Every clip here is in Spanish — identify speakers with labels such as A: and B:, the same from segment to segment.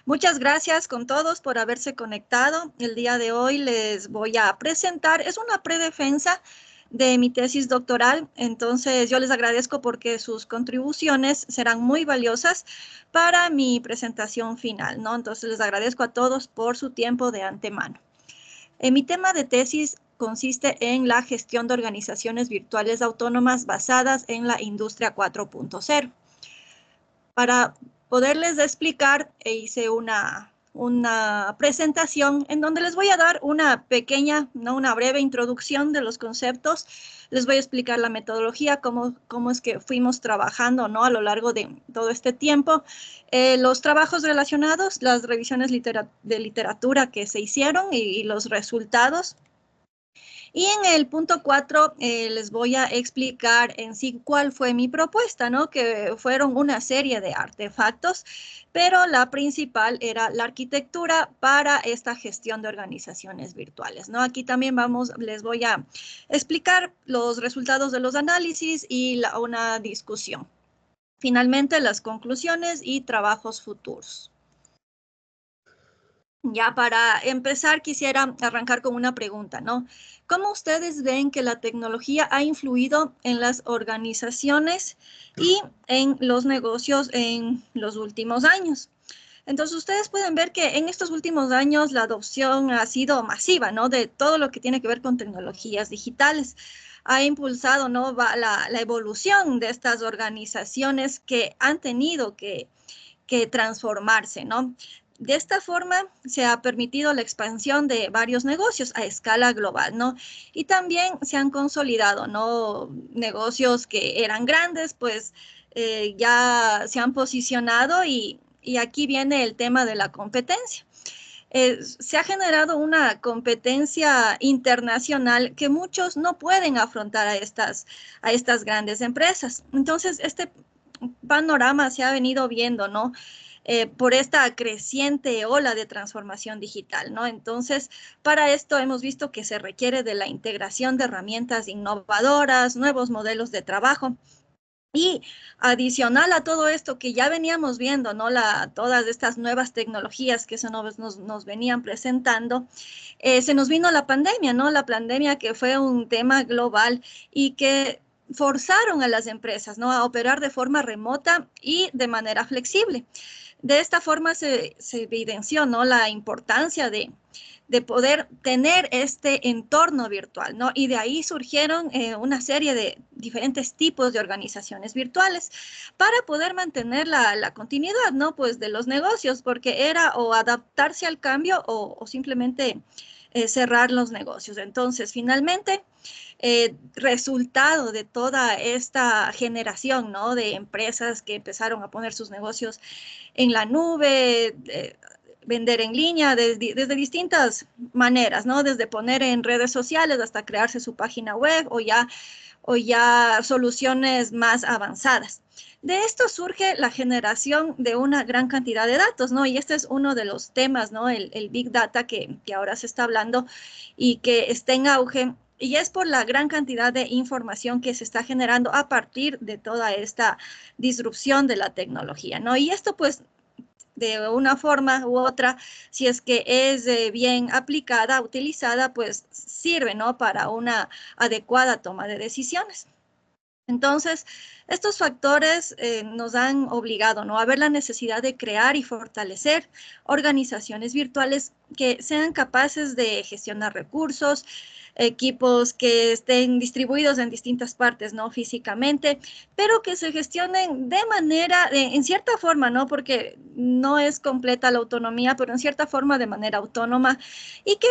A: Muchas gracias con todos por haberse conectado. El día de hoy les voy a presentar, es una predefensa de mi tesis doctoral, entonces yo les agradezco porque sus contribuciones serán muy valiosas para mi presentación final, ¿no? Entonces les agradezco a todos por su tiempo de antemano. Mi tema de tesis consiste en la gestión de organizaciones virtuales autónomas basadas en la industria 4.0. Para poderles explicar, hice una presentación en donde les voy a dar una pequeña, no una breve introducción de los conceptos. Les voy a explicar la metodología, cómo es que fuimos trabajando, ¿no? A lo largo de todo este tiempo. Los trabajos relacionados, las revisiones de literatura que se hicieron y los resultados. Y en el punto 4 les voy a explicar en sí cuál fue mi propuesta, ¿no? Que fueron una serie de artefactos, pero la principal era la arquitectura para esta gestión de organizaciones virtuales, ¿no? Aquí también les voy a explicar los resultados de los análisis y una discusión. Finalmente, las conclusiones y trabajos futuros. Ya para empezar, quisiera arrancar con una pregunta, ¿no? ¿Cómo ustedes ven que la tecnología ha influido en las organizaciones y en los negocios en los últimos años? Entonces, ustedes pueden ver que en estos últimos años la adopción ha sido masiva, ¿no? De todo lo que tiene que ver con tecnologías digitales. Ha impulsado, ¿no? la evolución de estas organizaciones que han tenido que transformarse, ¿no? De esta forma se ha permitido la expansión de varios negocios a escala global, ¿no? Y también se han consolidado, ¿no? Negocios que eran grandes, pues ya se han posicionado y aquí viene el tema de la competencia. Se ha generado una competencia internacional que muchos no pueden afrontar a estas grandes empresas. Entonces, este panorama se ha venido viendo, ¿no? Por esta creciente ola de transformación digital, ¿no? Entonces, para esto hemos visto que se requiere de la integración de herramientas innovadoras, nuevos modelos de trabajo. Y adicional a todo esto que ya veníamos viendo, ¿no? Todas estas nuevas tecnologías que nos venían presentando, se nos vino la pandemia, ¿no? La pandemia que fue un tema global y que forzaron a las empresas, ¿no? A operar de forma remota y de manera flexible. De esta forma se evidenció, ¿no? La importancia de poder tener este entorno virtual, ¿no? Y de ahí surgieron una serie de diferentes tipos de organizaciones virtuales para poder mantener la continuidad, ¿no? Pues de los negocios, porque era o adaptarse al cambio o simplemente cerrar los negocios. Entonces, finalmente, resultado de toda esta generación, ¿no? De empresas que empezaron a poner sus negocios en la nube, vender en línea desde distintas maneras, ¿no? Desde poner en redes sociales hasta crearse su página web o ya soluciones más avanzadas. De esto surge la generación de una gran cantidad de datos, ¿no? Y este es uno de los temas, ¿no? El Big Data que ahora se está hablando y que está en auge. Y es por la gran cantidad de información que se está generando a partir de toda esta disrupción de la tecnología, ¿no? Y esto, pues, de una forma u otra, si es que es bien aplicada, utilizada, pues sirve, ¿no? Para una adecuada toma de decisiones. Entonces, estos factores nos han obligado, ¿no? A ver la necesidad de crear y fortalecer organizaciones virtuales que sean capaces de gestionar recursos, equipos que estén distribuidos en distintas partes, ¿no? Físicamente, pero que se gestionen de manera, en cierta forma, ¿no? Porque no es completa la autonomía, pero en cierta forma de manera autónoma y que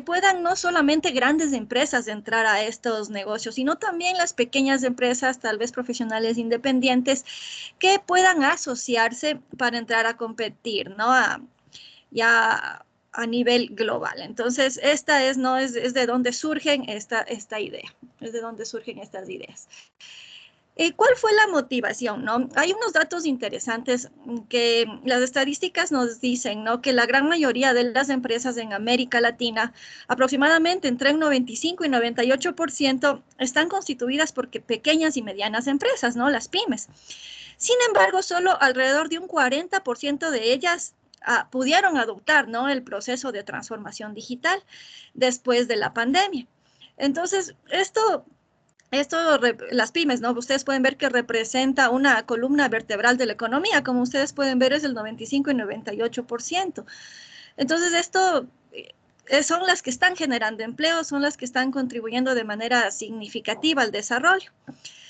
A: puedan no solamente grandes empresas entrar a estos negocios, sino también las pequeñas empresas, tal vez profesionales independientes, que puedan asociarse para entrar a competir, ¿no? Ya a nivel global. Entonces, esta es de donde surgen esta idea, es de donde surgen estas ideas. ¿Cuál fue la motivación? ¿No? Hay unos datos interesantes que las estadísticas nos dicen, ¿no? Que la gran mayoría de las empresas en América Latina, aproximadamente entre un 95 y 98%, están constituidas por pequeñas y medianas empresas, ¿no? Las pymes. Sin embargo, solo alrededor de un 40% de ellas pudieron adoptar, ¿no?, el proceso de transformación digital después de la pandemia. Entonces, las pymes, ¿no? Ustedes pueden ver que representa una columna vertebral de la economía. Como ustedes pueden ver, es el 95 y 98%. Entonces, esto son las que están generando empleo, son las que están contribuyendo de manera significativa al desarrollo.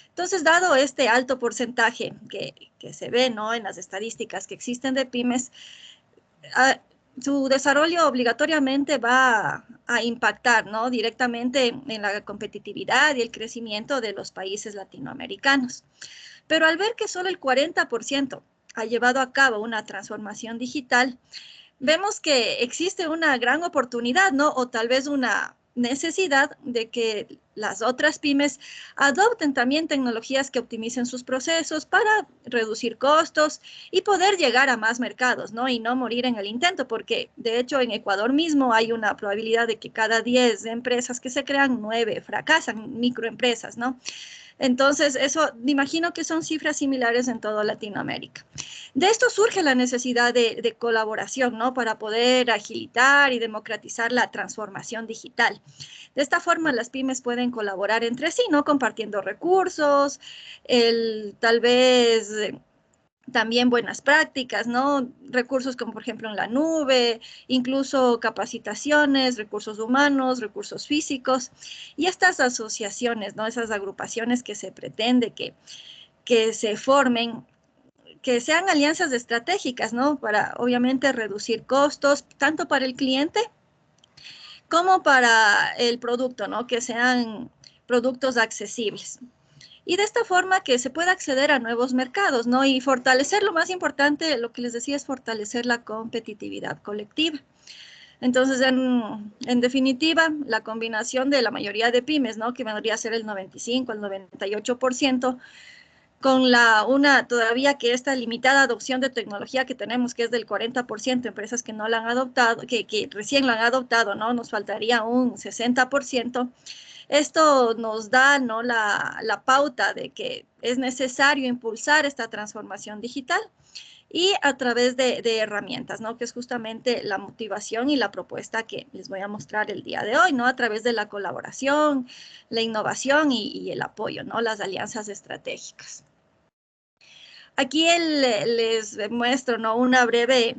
A: Entonces, dado este alto porcentaje que se ve, ¿no?, en las estadísticas que existen de pymes, su desarrollo obligatoriamente va a impactar, ¿no?, directamente en la competitividad y el crecimiento de los países latinoamericanos. Pero al ver que solo el 40% ha llevado a cabo una transformación digital, vemos que existe una gran oportunidad, ¿no?, o tal vez una necesidad de que las otras pymes adopten también tecnologías que optimicen sus procesos para reducir costos y poder llegar a más mercados, ¿no?, y no morir en el intento, porque de hecho en Ecuador mismo hay una probabilidad de que cada 10 empresas que se crean, 9 fracasan, microempresas, ¿no? Entonces, eso, me imagino que son cifras similares en toda Latinoamérica. De esto surge la necesidad de colaboración, ¿no?, para poder agilitar y democratizar la transformación digital. De esta forma, las pymes pueden colaborar entre sí, ¿no?, compartiendo recursos, tal vez también buenas prácticas, ¿no?, recursos como por ejemplo en la nube, incluso capacitaciones, recursos humanos, recursos físicos, y estas asociaciones, ¿no?, esas agrupaciones que se pretende que se formen, que sean alianzas estratégicas, ¿no?, para obviamente reducir costos, tanto para el cliente como para el producto, ¿no?, que sean productos accesibles. Y de esta forma que se pueda acceder a nuevos mercados, ¿no?, y fortalecer, lo más importante, lo que les decía, es fortalecer la competitividad colectiva. Entonces, en definitiva, la combinación de la mayoría de pymes, ¿no?, que vendría a ser el 95, el 98%, con todavía que esta limitada adopción de tecnología que tenemos, que es del 40%, empresas que no la han adoptado, que recién la han adoptado, ¿no?, nos faltaría un 60%. Esto nos da, ¿no?, la pauta de que es necesario impulsar esta transformación digital y a través de herramientas, ¿no?, que es justamente la motivación y la propuesta que les voy a mostrar el día de hoy, ¿no?, a través de la colaboración, la innovación y el apoyo, ¿no?, las alianzas estratégicas. Aquí les muestro, ¿no?, una breve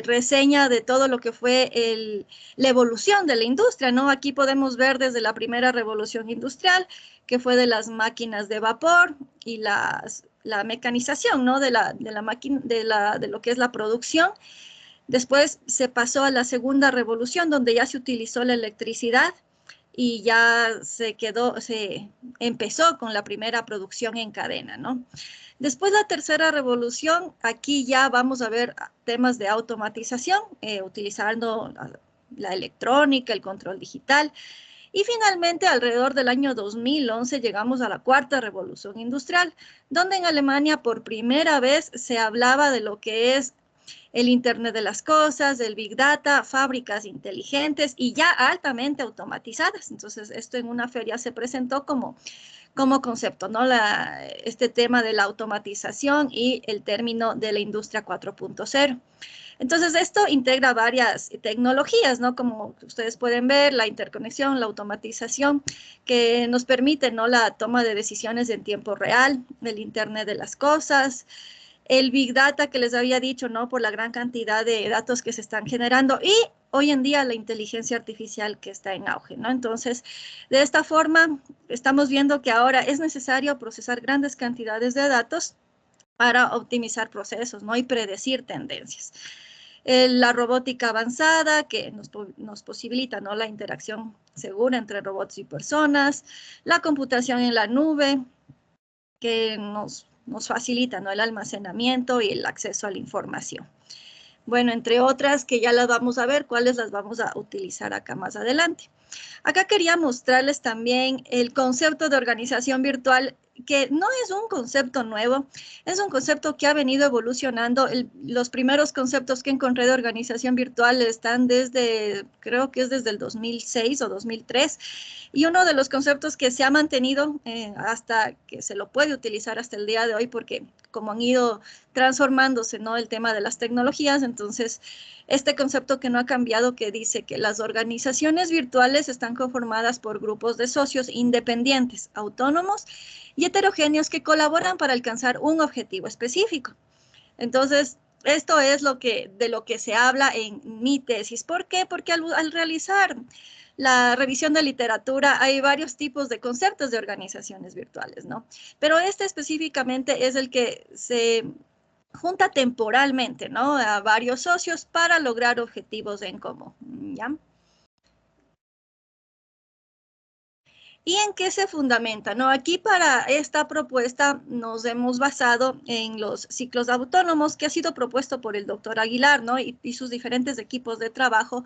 A: reseña de todo lo que fue la evolución de la industria, ¿no? Aquí podemos ver desde la primera revolución industrial, que fue de las máquinas de vapor y la mecanización, ¿no?, de lo que es la producción. Después se pasó a la segunda revolución, donde ya se utilizó la electricidad y ya se empezó con la primera producción en cadena, ¿no? Después la tercera revolución, aquí ya vamos a ver temas de automatización, utilizando la electrónica, el control digital. Y finalmente, alrededor del año 2011, llegamos a la cuarta revolución industrial, donde en Alemania por primera vez se hablaba de lo que es el Internet de las cosas, el Big Data, fábricas inteligentes y ya altamente automatizadas. Entonces, esto en una feria se presentó como concepto, ¿no?, este tema de la automatización y el término de la industria 4.0. Entonces, esto integra varias tecnologías, ¿no?, como ustedes pueden ver, la interconexión, la automatización, que nos permite, ¿no?, la toma de decisiones en tiempo real, el Internet de las cosas, el Big Data que les había dicho, ¿no?, por la gran cantidad de datos que se están generando, y hoy en día la inteligencia artificial que está en auge, ¿no? Entonces, de esta forma, estamos viendo que ahora es necesario procesar grandes cantidades de datos para optimizar procesos, ¿no?, y predecir tendencias. La robótica avanzada que nos posibilita, ¿no?, la interacción segura entre robots y personas, la computación en la nube que nos facilita, ¿no?, el almacenamiento y el acceso a la información. Bueno, entre otras que ya las vamos a ver, cuáles las vamos a utilizar acá más adelante. Acá quería mostrarles también el concepto de organización virtual que no es un concepto nuevo, es un concepto que ha venido evolucionando. Los primeros conceptos que encontré de organización virtual están desde, creo que es desde el 2006 o 2003, y uno de los conceptos que se ha mantenido hasta que se lo puede utilizar hasta el día de hoy, porque como han ido transformándose, ¿no? El tema de las tecnologías, entonces este concepto que no ha cambiado, que dice que las organizaciones virtuales están conformadas por grupos de socios independientes, autónomos y heterogéneos que colaboran para alcanzar un objetivo específico. Entonces, esto es de lo que se habla en mi tesis. ¿Por qué? Porque al realizar la revisión de literatura hay varios tipos de conceptos de organizaciones virtuales, ¿no? Pero este específicamente es el que se junta temporalmente, ¿no? A varios socios para lograr objetivos en común, ¿ya? ¿Y en qué se fundamenta? ¿No? Aquí para esta propuesta nos hemos basado en los ciclos autónomos que ha sido propuesto por el doctor Aguilar, ¿no? Y sus diferentes equipos de trabajo.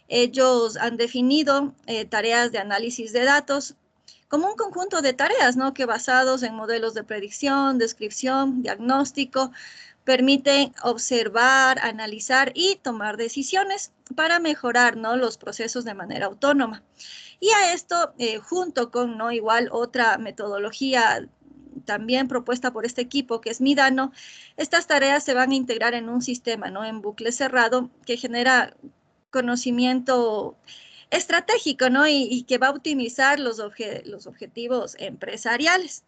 A: Ellos han definido tareas de análisis de datos como un conjunto de tareas, ¿no? Que basados en modelos de predicción, descripción, diagnóstico, permiten observar, analizar y tomar decisiones para mejorar, ¿no? Los procesos de manera autónoma. Y a esto, junto con, ¿no? Igual otra metodología también propuesta por este equipo, que es Midano, estas tareas se van a integrar en un sistema, ¿no? En bucle cerrado que genera conocimiento estratégico, ¿no? Y que va a optimizar los objetivos empresariales.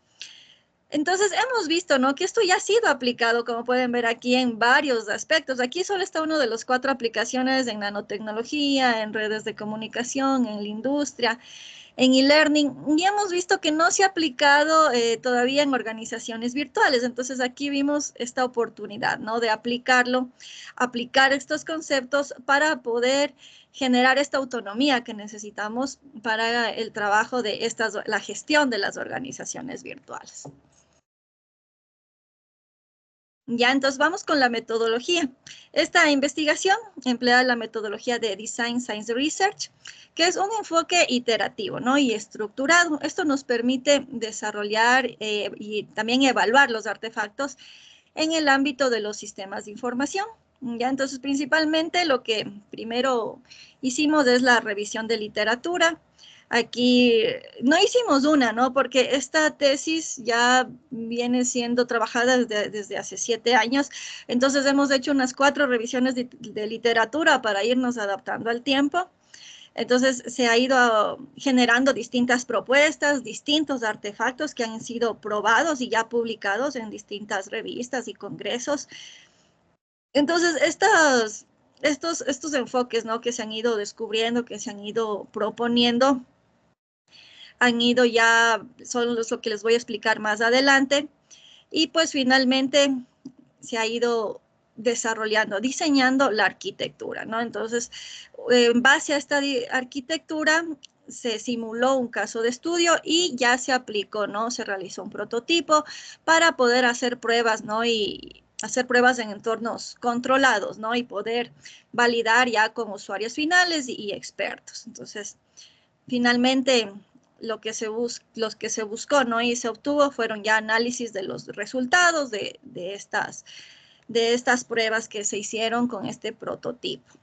A: Entonces, hemos visto, ¿no? Que esto ya ha sido aplicado, como pueden ver aquí, en varios aspectos. Aquí solo está uno de los 4 aplicaciones en nanotecnología, en redes de comunicación, en la industria, en e-learning, y hemos visto que no se ha aplicado todavía en organizaciones virtuales. Entonces, aquí vimos esta oportunidad, ¿no? De aplicarlo, aplicar estos conceptos para poder generar esta autonomía que necesitamos para el trabajo de la gestión de las organizaciones virtuales. Ya, entonces vamos con la metodología. Esta investigación emplea la metodología de Design Science Research, que es un enfoque iterativo, ¿no? Y estructurado. Esto nos permite desarrollar y también evaluar los artefactos en el ámbito de los sistemas de información. Ya, entonces principalmente lo que primero hicimos es la revisión de literatura. Aquí no hicimos una, ¿no? Porque esta tesis ya viene siendo trabajada desde hace 7 años, entonces hemos hecho unas 4 revisiones de literatura para irnos adaptando al tiempo. Entonces se ha ido generando distintas propuestas, distintos artefactos que han sido probados y ya publicados en distintas revistas y congresos. Entonces, estos enfoques, ¿no? Que se han ido descubriendo, que se han ido proponiendo, han ido ya, son lo que les voy a explicar más adelante. Y pues finalmente se ha ido desarrollando, diseñando la arquitectura, ¿no? Entonces, en base a esta arquitectura, se simuló un caso de estudio y ya se aplicó, ¿no? Se realizó un prototipo para poder hacer pruebas, ¿no? Y hacer pruebas en entornos controlados, ¿no? Y poder validar ya con usuarios finales y expertos. Entonces, finalmente, los que se buscó, ¿no? Y se obtuvo fueron ya análisis de los resultados de estas pruebas que se hicieron con este prototipo.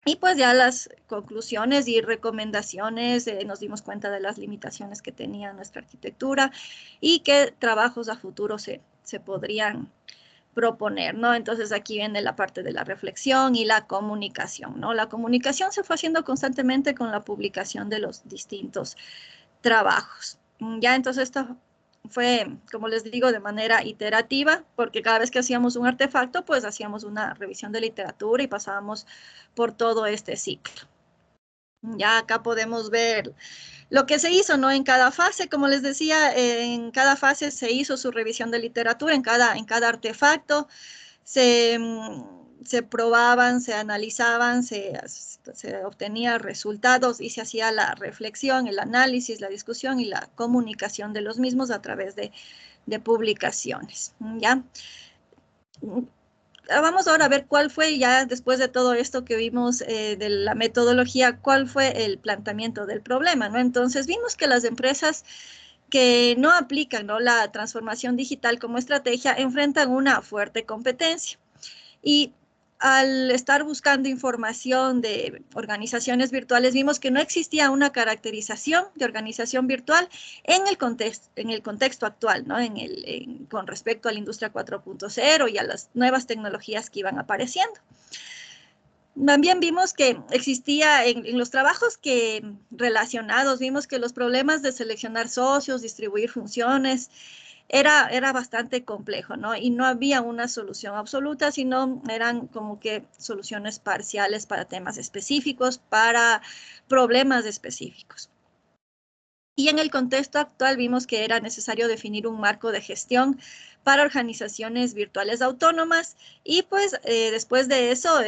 A: Y pues ya las conclusiones y recomendaciones, nos dimos cuenta de las limitaciones que tenía nuestra arquitectura y qué trabajos a futuro se podrían proponer, ¿no? Entonces aquí viene la parte de la reflexión y la comunicación, ¿no? La comunicación se fue haciendo constantemente con la publicación de los distintos trabajos. Ya, entonces esto fue, como les digo, de manera iterativa, porque cada vez que hacíamos un artefacto, pues hacíamos una revisión de literatura y pasábamos por todo este ciclo. Ya acá podemos ver lo que se hizo, ¿no? En cada fase, como les decía, en cada fase se hizo su revisión de literatura, en cada artefacto se probaban, se analizaban, se obtenía resultados y se hacía la reflexión, el análisis, la discusión y la comunicación de los mismos a través de publicaciones, ¿ya? Vamos ahora a ver cuál fue, ya después de todo esto que vimos de la metodología, cuál fue el planteamiento del problema, ¿no? Entonces vimos que las empresas que no aplican, ¿no?, la transformación digital como estrategia, enfrentan una fuerte competencia. Y al estar buscando información de organizaciones virtuales, vimos que no existía una caracterización de organización virtual en el contexto actual, ¿no?, con respecto a la industria 4.0 y a las nuevas tecnologías que iban apareciendo. También vimos que existía en los trabajos relacionados, vimos que los problemas de seleccionar socios, distribuir funciones, era bastante complejo, ¿no? Y no había una solución absoluta, sino eran como que soluciones parciales para temas específicos, para problemas específicos. Y en el contexto actual vimos que era necesario definir un marco de gestión para organizaciones virtuales autónomas y pues después de eso,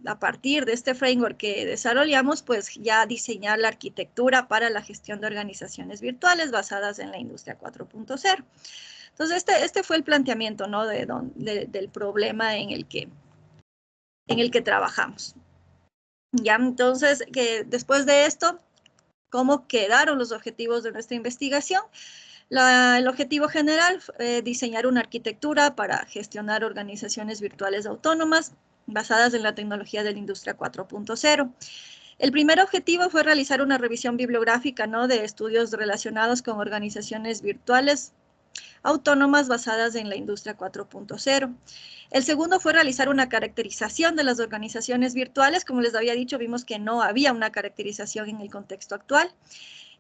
A: a partir de este framework que desarrollamos, pues ya diseñar la arquitectura para la gestión de organizaciones virtuales basadas en la industria 4.0. Entonces, este fue el planteamiento, ¿no?, del problema en el que trabajamos. Ya, entonces, que después de esto, ¿cómo quedaron los objetivos de nuestra investigación? El objetivo general, diseñar una arquitectura para gestionar organizaciones virtuales autónomas basadas en la tecnología de la industria 4.0. El primer objetivo fue realizar una revisión bibliográfica, ¿no?, de estudios relacionados con organizaciones virtuales autónomas basadas en la industria 4.0. El segundo fue realizar una caracterización de las organizaciones virtuales. Como les había dicho, vimos que no había una caracterización en el contexto actual.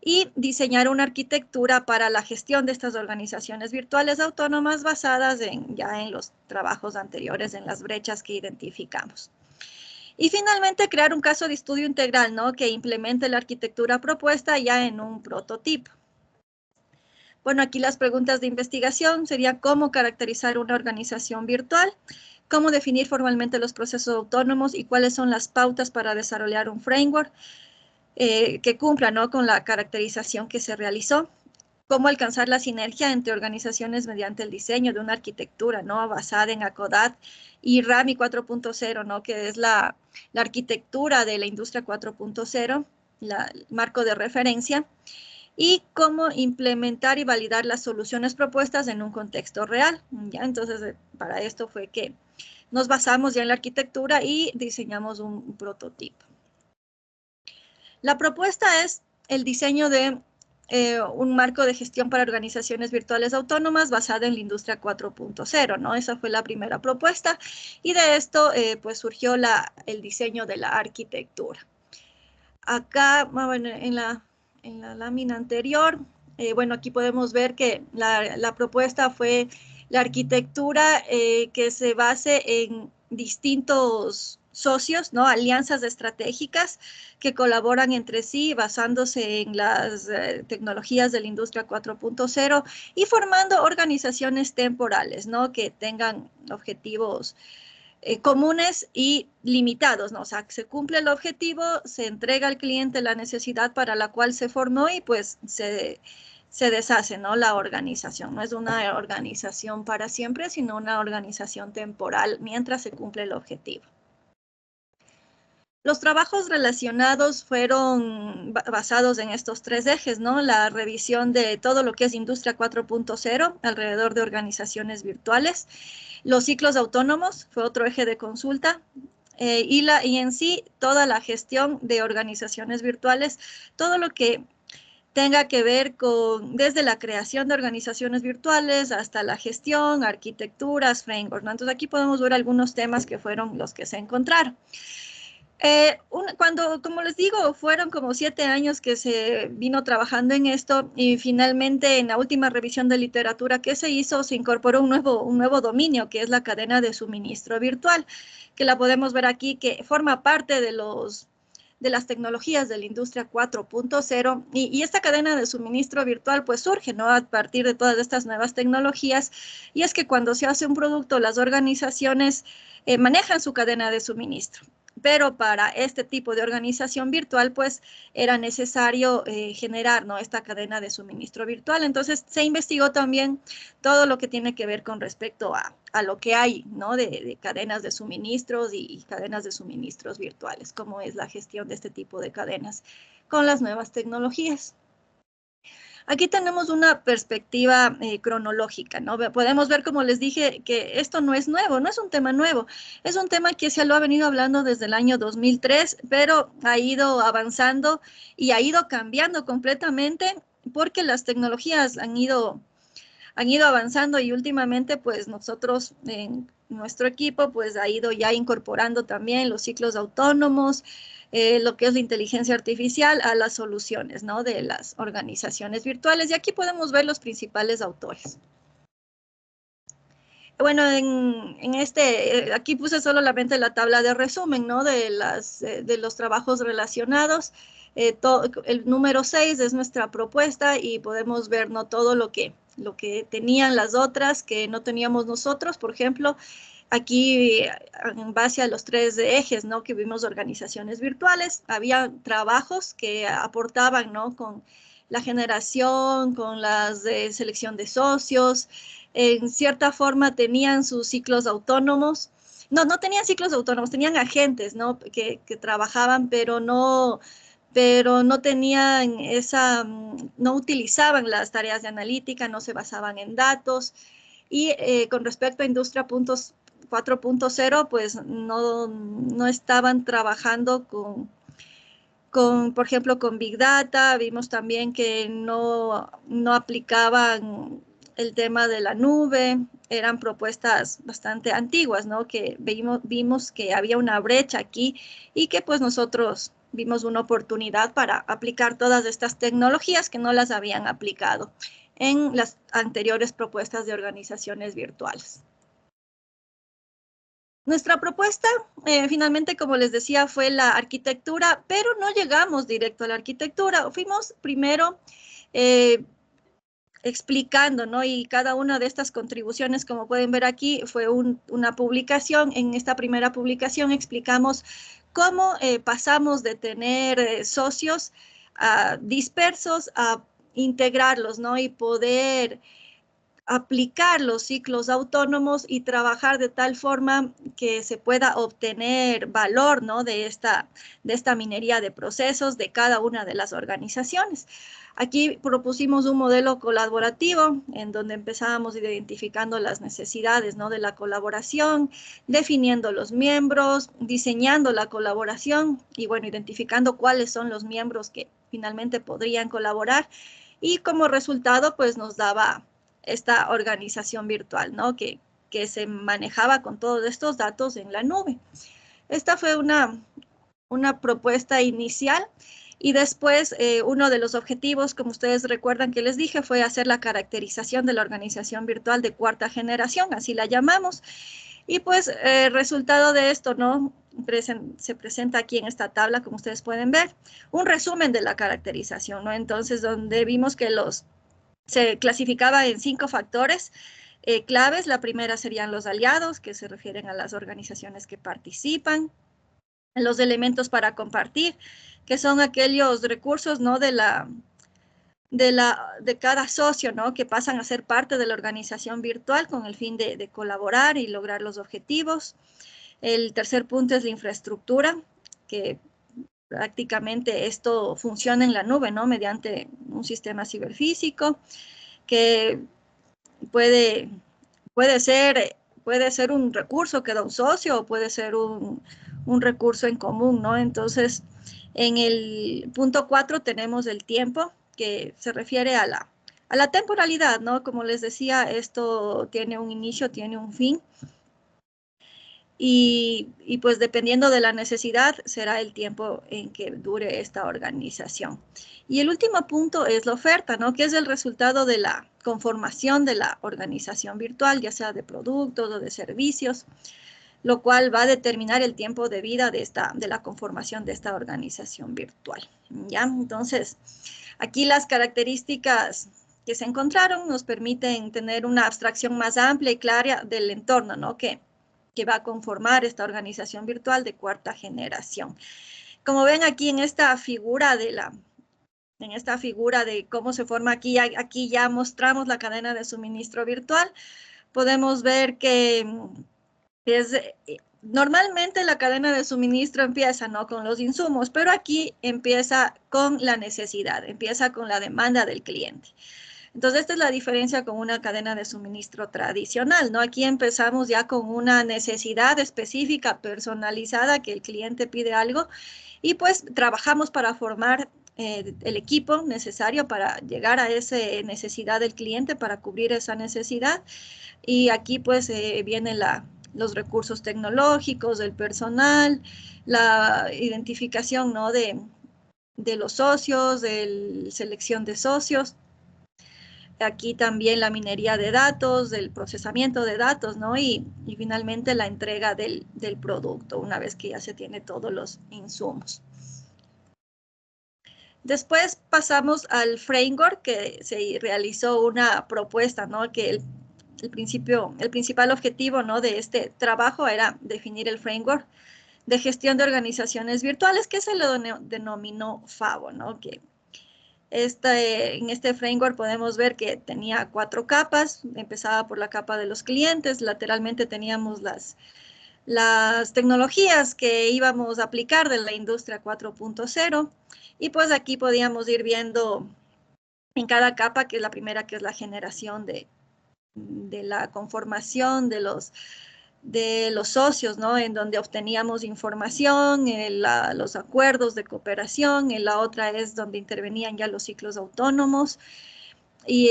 A: Y diseñar una arquitectura para la gestión de estas organizaciones virtuales autónomas basadas ya en los trabajos anteriores, en las brechas que identificamos. Y finalmente, crear un caso de estudio integral, ¿no?, que implemente la arquitectura propuesta ya en un prototipo. Bueno, aquí las preguntas de investigación serían cómo caracterizar una organización virtual, cómo definir formalmente los procesos autónomos y cuáles son las pautas para desarrollar un framework que cumpla, ¿no?, con la caracterización que se realizó, cómo alcanzar la sinergia entre organizaciones mediante el diseño de una arquitectura, ¿no?, basada en ACODAT y RAMI 4.0, ¿no?, que es la arquitectura de la industria 4.0, el marco de referencia, y cómo implementar y validar las soluciones propuestas en un contexto real. ¿Ya? Entonces, para esto fue que nos basamos ya en la arquitectura y diseñamos un prototipo. La propuesta es el diseño de un marco de gestión para organizaciones virtuales autónomas basada en la industria 4.0, ¿no? Esa fue la primera propuesta y de esto pues surgió el diseño de la arquitectura. Acá, bueno, en la lámina anterior, bueno, aquí podemos ver que la propuesta fue la arquitectura que se base en distintos socios, ¿no?, alianzas estratégicas que colaboran entre sí basándose en las tecnologías de la industria 4.0 y formando organizaciones temporales, ¿no?, que tengan objetivos comunes y limitados, ¿no? O sea, se cumple el objetivo, se entrega al cliente la necesidad para la cual se formó y pues se deshace, ¿no?, la organización. No es una organización para siempre, sino una organización temporal mientras se cumple el objetivo. Los trabajos relacionados fueron basados en estos tres ejes, ¿no? La revisión de todo lo que es industria 4.0 alrededor de organizaciones virtuales. Los ciclos autónomos fue otro eje de consulta. Y en sí, toda la gestión de organizaciones virtuales, todo lo que tenga que ver con desde la creación de organizaciones virtuales hasta la gestión, arquitecturas, frameworks, ¿no? Entonces aquí podemos ver algunos temas que fueron los que se encontraron. Como les digo, fueron como 7 años que se vino trabajando en esto y finalmente en la última revisión de literatura que se hizo se incorporó un nuevo dominio que es la cadena de suministro virtual, que la podemos ver aquí, que forma parte de las tecnologías de la industria 4.0 y esta cadena de suministro virtual pues surge, ¿no?, a partir de todas estas nuevas tecnologías, y es que cuando se hace un producto las organizaciones manejan su cadena de suministro. Pero para este tipo de organización virtual, pues era necesario generar, ¿no?, esta cadena de suministro virtual. Entonces se investigó también todo lo que tiene que ver con respecto a lo que hay, ¿no?, de cadenas de suministros y cadenas de suministros virtuales, cómo es la gestión de este tipo de cadenas con las nuevas tecnologías. Aquí tenemos una perspectiva cronológica, ¿no? Podemos ver, como les dije, que esto no es nuevo, no es un tema nuevo, es un tema que se lo ha venido hablando desde el año 2003, pero ha ido avanzando y ha ido cambiando completamente porque las tecnologías han ido avanzando y últimamente pues nosotros en nuestro equipo pues ha ido ya incorporando también los ciclos autónomos, lo que es la inteligencia artificial a las soluciones, ¿no? De las organizaciones virtuales. Y aquí podemos ver los principales autores. Bueno, aquí puse solamente la tabla de resumen, ¿no? De los trabajos relacionados. El número 6 es nuestra propuesta y podemos ver, ¿no? Todo lo que tenían las otras que no teníamos nosotros. Por ejemplo, aquí en base a los 3 ejes, ¿no? Que vimos organizaciones virtuales, había trabajos que aportaban, ¿no? Con la generación, con las de selección de socios, en cierta forma tenían sus ciclos autónomos. No tenían ciclos autónomos, tenían agentes, ¿no? Que trabajaban, pero no tenían no utilizaban las tareas de analítica, no se basaban en datos. Y con respecto a Industria 4.0, pues no estaban trabajando por ejemplo, con Big Data. Vimos también que no aplicaban el tema de la nube, eran propuestas bastante antiguas, ¿no? Que vimos que había una brecha aquí y que pues nosotros vimos una oportunidad para aplicar todas estas tecnologías que no las habían aplicado en las anteriores propuestas de organizaciones virtuales. Nuestra propuesta, finalmente, como les decía, fue la arquitectura, pero no llegamos directo a la arquitectura. Fuimos primero explicando, ¿no? Y cada una de estas contribuciones, como pueden ver aquí, fue una publicación. En esta primera publicación explicamos cómo pasamos de tener socios dispersos a integrarlos, ¿no? Y poder aplicar los ciclos autónomos y trabajar de tal forma que se pueda obtener valor, ¿no? de esta minería de procesos de cada una de las organizaciones. Aquí propusimos un modelo colaborativo en donde empezábamos identificando las necesidades, ¿no? de la colaboración, definiendo los miembros, diseñando la colaboración y, bueno, identificando cuáles son los miembros que finalmente podrían colaborar, y como resultado pues nos daba esta organización virtual, ¿no? Que se manejaba con todos estos datos en la nube. Esta fue una propuesta inicial y después uno de los objetivos, como ustedes recuerdan que les dije, fue hacer la caracterización de la organización virtual de cuarta generación, así la llamamos. Y pues resultado de esto, ¿no? Se presenta aquí en esta tabla, como ustedes pueden ver, un resumen de la caracterización, ¿no? Entonces, donde vimos que se clasificaba en 5 factores claves. La primera serían los aliados, que se refieren a las organizaciones que participan. Los elementos para compartir, que son aquellos recursos, ¿no? de cada socio, ¿no? Que pasan a ser parte de la organización virtual con el fin de colaborar y lograr los objetivos. El tercer punto es la infraestructura, que prácticamente esto funciona en la nube, ¿no? Mediante un sistema ciberfísico que puede ser un recurso que da un socio o puede ser un recurso en común, ¿no? Entonces, en el punto 4 tenemos el tiempo, que se refiere a la temporalidad, ¿no? Como les decía, esto tiene un inicio, tiene un fin. Y pues dependiendo de la necesidad será el tiempo en que dure esta organización. Y el último punto es la oferta, ¿no? Que es el resultado de la conformación de la organización virtual, ya sea de productos o de servicios, lo cual va a determinar el tiempo de vida de la conformación de esta organización virtual. ¿Ya? Entonces, aquí las características que se encontraron nos permiten tener una abstracción más amplia y clara del entorno, ¿no? Que va a conformar esta organización virtual de cuarta generación. Como ven aquí en esta figura de cómo se forma aquí ya mostramos la cadena de suministro virtual. Podemos ver que normalmente la cadena de suministro empieza, ¿no?, con los insumos, pero aquí empieza con la necesidad, empieza con la demanda del cliente. Entonces, esta es la diferencia con una cadena de suministro tradicional, ¿no? Aquí empezamos ya con una necesidad específica, personalizada, que el cliente pide algo y pues trabajamos para formar el equipo necesario para llegar a esa necesidad del cliente, para cubrir esa necesidad. Y aquí pues vienen los recursos tecnológicos, del personal, la identificación, ¿no?, de los socios, de la selección de socios. Aquí también la minería de datos, del procesamiento de datos, ¿no? Y finalmente la entrega del producto una vez que ya se tiene todos los insumos. Después pasamos al framework, que se realizó una propuesta, ¿no?, que el principal objetivo, ¿no?, de este trabajo era definir el framework de gestión de organizaciones virtuales, que se lo denominó FABO, ¿no? Que en este framework podemos ver que tenía 4 capas, empezaba por la capa de los clientes, lateralmente teníamos las tecnologías que íbamos a aplicar de la industria 4.0, y pues aquí podíamos ir viendo en cada capa, que es la primera, que es la generación de la conformación de los socios, ¿no?, en donde obteníamos información, los acuerdos de cooperación. En la otra es donde intervenían ya los ciclos autónomos, y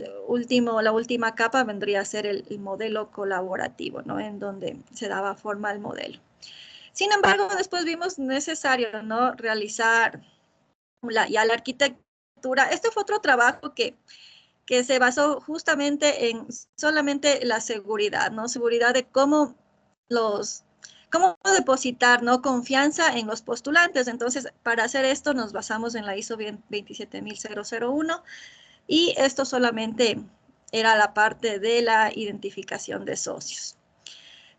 A: la última capa vendría a ser el modelo colaborativo, ¿no?, en donde se daba forma al modelo. Sin embargo, después vimos necesario, ¿no?, realizar ya la arquitectura. Este fue otro trabajo que se basó justamente en solamente la seguridad, ¿no? Seguridad de cómo depositar, ¿no?, confianza en los postulantes. Entonces, para hacer esto nos basamos en la ISO 27001, y esto solamente era la parte de la identificación de socios.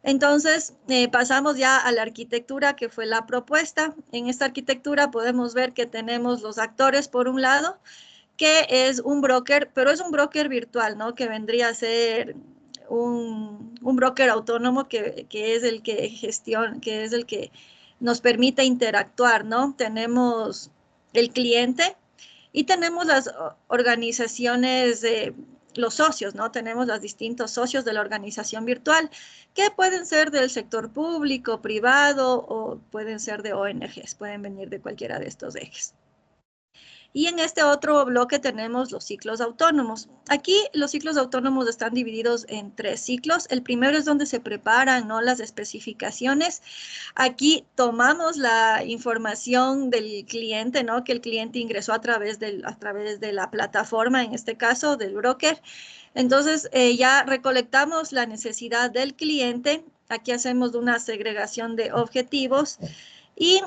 A: Entonces, pasamos ya a la arquitectura, que fue la propuesta. En esta arquitectura podemos ver que tenemos los actores por un lado, que es un broker, pero es un broker virtual, ¿no?, que vendría a ser un broker autónomo, que es el que gestiona, que es el que nos permite interactuar, ¿no? Tenemos el cliente y tenemos las organizaciones, los socios, ¿no? Tenemos los distintos socios de la organización virtual, que pueden ser del sector público, privado, o pueden ser de ONGs, pueden venir de cualquiera de estos ejes. Y en este otro bloque tenemos los ciclos autónomos. Aquí los ciclos autónomos están divididos en 3 ciclos. El primero es donde se preparan, ¿no?, las especificaciones. Aquí tomamos la información del cliente, ¿no?, que el cliente ingresó a través de la plataforma, en este caso del broker. Entonces, ya recolectamos la necesidad del cliente. Aquí hacemos una segregación de objetivos y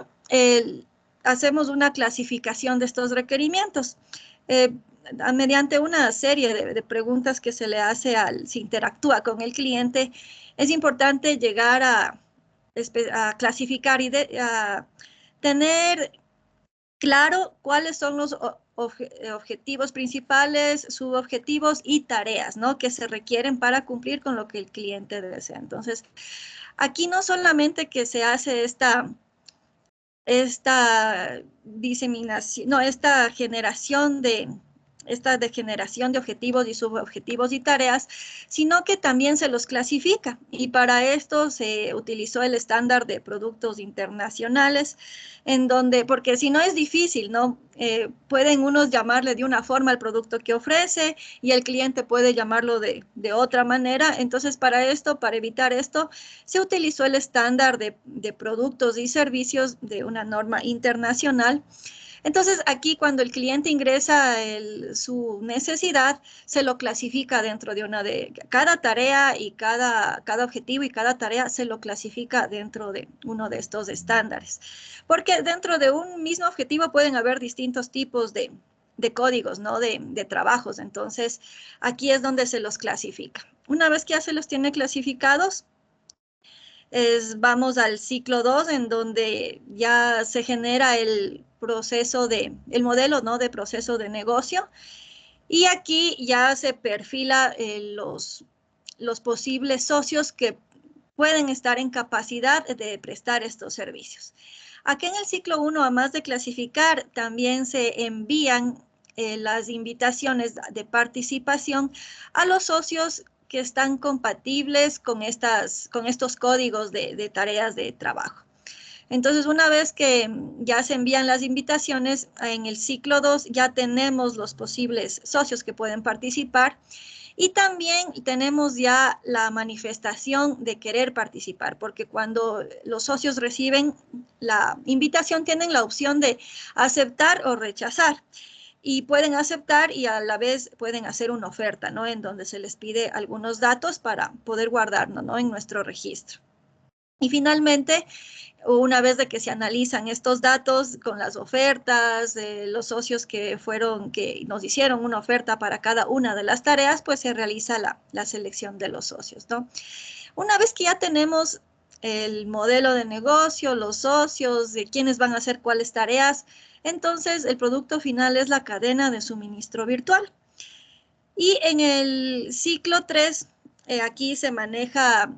A: hacemos una clasificación de estos requerimientos. Mediante una serie de preguntas que se le hace se interactúa con el cliente, es importante llegar a clasificar y a tener claro cuáles son los objetivos principales, subobjetivos y tareas, ¿no?, que se requieren para cumplir con lo que el cliente desea. Entonces, aquí no solamente que se hace esta diseminación, no, esta generación de objetivos y subobjetivos y tareas, sino que también se los clasifica. Y para esto se utilizó el estándar de productos internacionales, en donde, porque si no es difícil, ¿no? Pueden unos llamarle de una forma al producto que ofrece y el cliente puede llamarlo de otra manera. Entonces, para evitar esto, se utilizó el estándar de productos y servicios de una norma internacional. Entonces, aquí cuando el cliente ingresa su necesidad, se lo clasifica dentro de cada tarea, y cada objetivo y cada tarea se lo clasifica dentro de uno de estos estándares. Porque dentro de un mismo objetivo pueden haber distintos tipos de códigos, ¿no?, de trabajos. Entonces, aquí es donde se los clasifica. Una vez que ya se los tiene clasificados, vamos al ciclo 2, en donde ya se genera el modelo, ¿no?, de proceso de negocio, y aquí ya se perfila los posibles socios que pueden estar en capacidad de prestar estos servicios. Aquí en el ciclo 1, además de clasificar, también se envían las invitaciones de participación a los socios que están compatibles con estos códigos de tareas de trabajo. Entonces, una vez que ya se envían las invitaciones, en el ciclo 2 ya tenemos los posibles socios que pueden participar y también tenemos ya la manifestación de querer participar, porque cuando los socios reciben la invitación tienen la opción de aceptar o rechazar. Y pueden aceptar y a la vez pueden hacer una oferta, ¿no? En donde se les pide algunos datos para poder guardarnos, ¿no? En nuestro registro. Y finalmente, una vez de que se analizan estos datos con las ofertas, los socios que nos hicieron una oferta para cada una de las tareas, pues se realiza la selección de los socios, ¿no? Una vez que ya tenemos el modelo de negocio, los socios, de quiénes van a hacer cuáles tareas, entonces el producto final es la cadena de suministro virtual. Y en el ciclo 3, aquí se maneja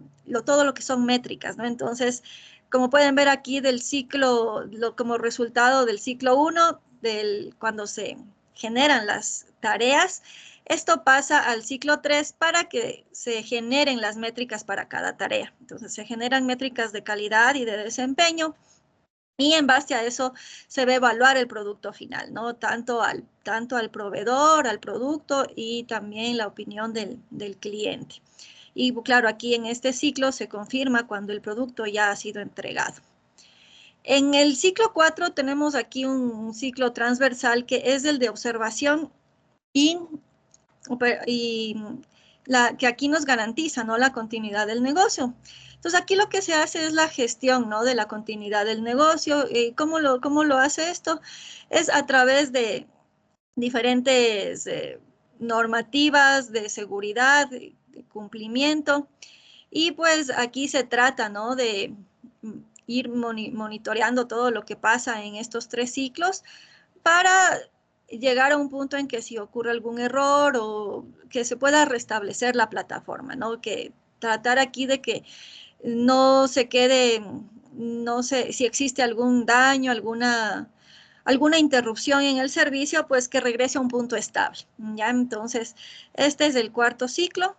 A: todo lo que son métricas, ¿no? Entonces, como pueden ver aquí del ciclo, como resultado del ciclo 1, cuando se generan las tareas, esto pasa al ciclo 3 para que se generen las métricas para cada tarea. Entonces, se generan métricas de calidad y de desempeño. Y en base a eso se va a evaluar el producto final, ¿no? Tanto al proveedor, al producto y también la opinión del cliente. Y claro, aquí en este ciclo se confirma cuando el producto ya ha sido entregado. En el ciclo 4 tenemos aquí un ciclo transversal que es el de observación y que aquí nos garantiza, ¿no? La continuidad del negocio. Entonces, aquí lo que se hace es la gestión, ¿no? De la continuidad del negocio. ¿Cómo lo hace esto? Es a través de diferentes normativas de seguridad, de cumplimiento. Y pues aquí se trata, ¿no? De ir monitoreando todo lo que pasa en estos 3 ciclos para llegar a un punto en que si ocurre algún error o que se pueda restablecer la plataforma, ¿no? Que tratar aquí de que no se quede, no sé, si existe algún daño, alguna interrupción en el servicio, pues que regrese a un punto estable, ¿ya? Entonces, este es el 4 ciclo.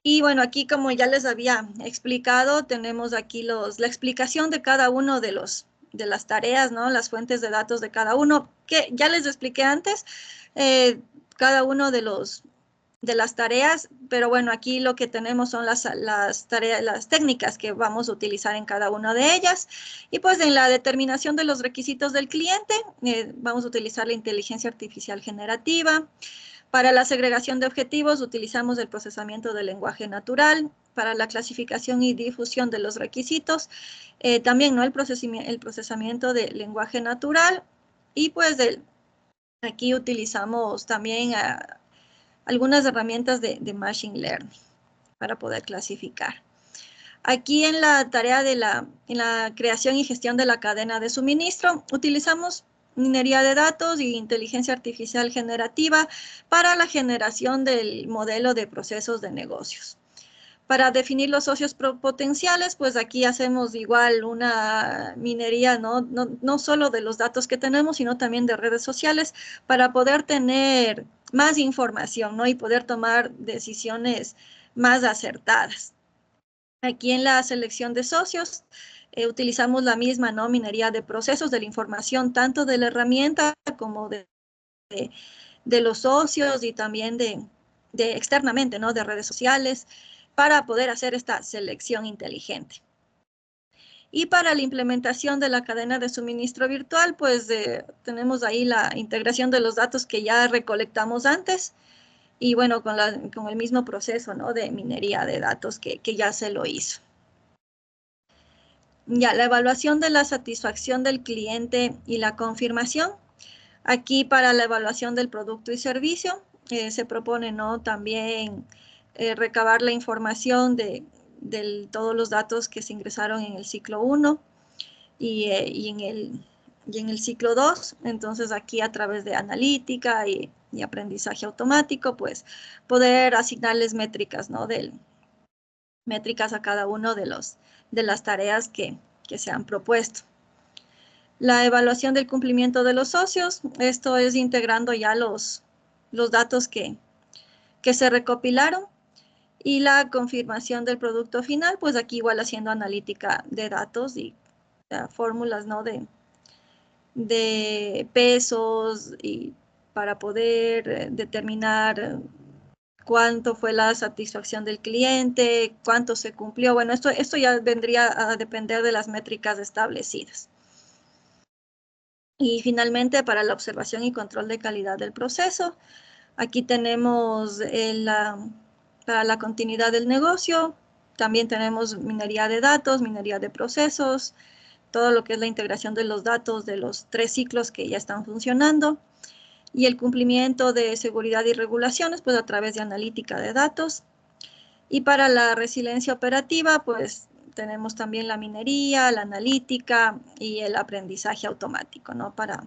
A: Y bueno, aquí como ya les había explicado, tenemos aquí la explicación de cada uno de las tareas, ¿no? Las fuentes de datos de cada uno, que ya les expliqué antes, cada uno de las tareas, pero bueno, aquí lo que tenemos son las tareas, las técnicas que vamos a utilizar en cada una de ellas. Y pues en la determinación de los requisitos del cliente, vamos a utilizar la inteligencia artificial generativa. Para la segregación de objetivos utilizamos el procesamiento del lenguaje natural. Para la clasificación y difusión de los requisitos, también, ¿no? El procesamiento del lenguaje natural. Y pues aquí utilizamos también algunas herramientas de Machine Learning para poder clasificar. Aquí en la tarea en la creación y gestión de la cadena de suministro, utilizamos minería de datos y inteligencia artificial generativa para la generación del modelo de procesos de negocios. Para definir los socios potenciales, pues aquí hacemos igual una minería, no solo de los datos que tenemos, sino también de redes sociales para poder tener más información, ¿no? Y poder tomar decisiones más acertadas. Aquí en la selección de socios utilizamos la misma, ¿no? Minería de procesos de la información, tanto de la herramienta como de los socios y también de externamente, ¿no? De redes sociales para poder hacer esta selección inteligente. Y para la implementación de la cadena de suministro virtual, pues tenemos ahí la integración de los datos que ya recolectamos antes y bueno, con el mismo proceso, ¿no? De minería de datos que ya se lo hizo. Ya, la evaluación de la satisfacción del cliente y la confirmación. Aquí para la evaluación del producto y servicio se propone, ¿no? También recabar la información de todos los datos que se ingresaron en el ciclo 1 y en el ciclo 2. Entonces aquí a través de analítica y aprendizaje automático, pues poder asignarles métricas, ¿no? métricas a cada uno de las tareas que se han propuesto. La evaluación del cumplimiento de los socios, esto es integrando ya los datos que se recopilaron, y la confirmación del producto final, pues aquí igual haciendo analítica de datos y fórmulas, ¿no? de pesos y para poder determinar cuánto fue la satisfacción del cliente, cuánto se cumplió. Bueno, esto ya vendría a depender de las métricas establecidas. Y finalmente, para la observación y control de calidad del proceso, aquí tenemos para la continuidad del negocio, también tenemos minería de datos, minería de procesos, todo lo que es la integración de los datos de los 3 ciclos que ya están funcionando, y el cumplimiento de seguridad y regulaciones, pues a través de analítica de datos. Y para la resiliencia operativa, pues tenemos también la minería, la analítica y el aprendizaje automático, ¿no? Para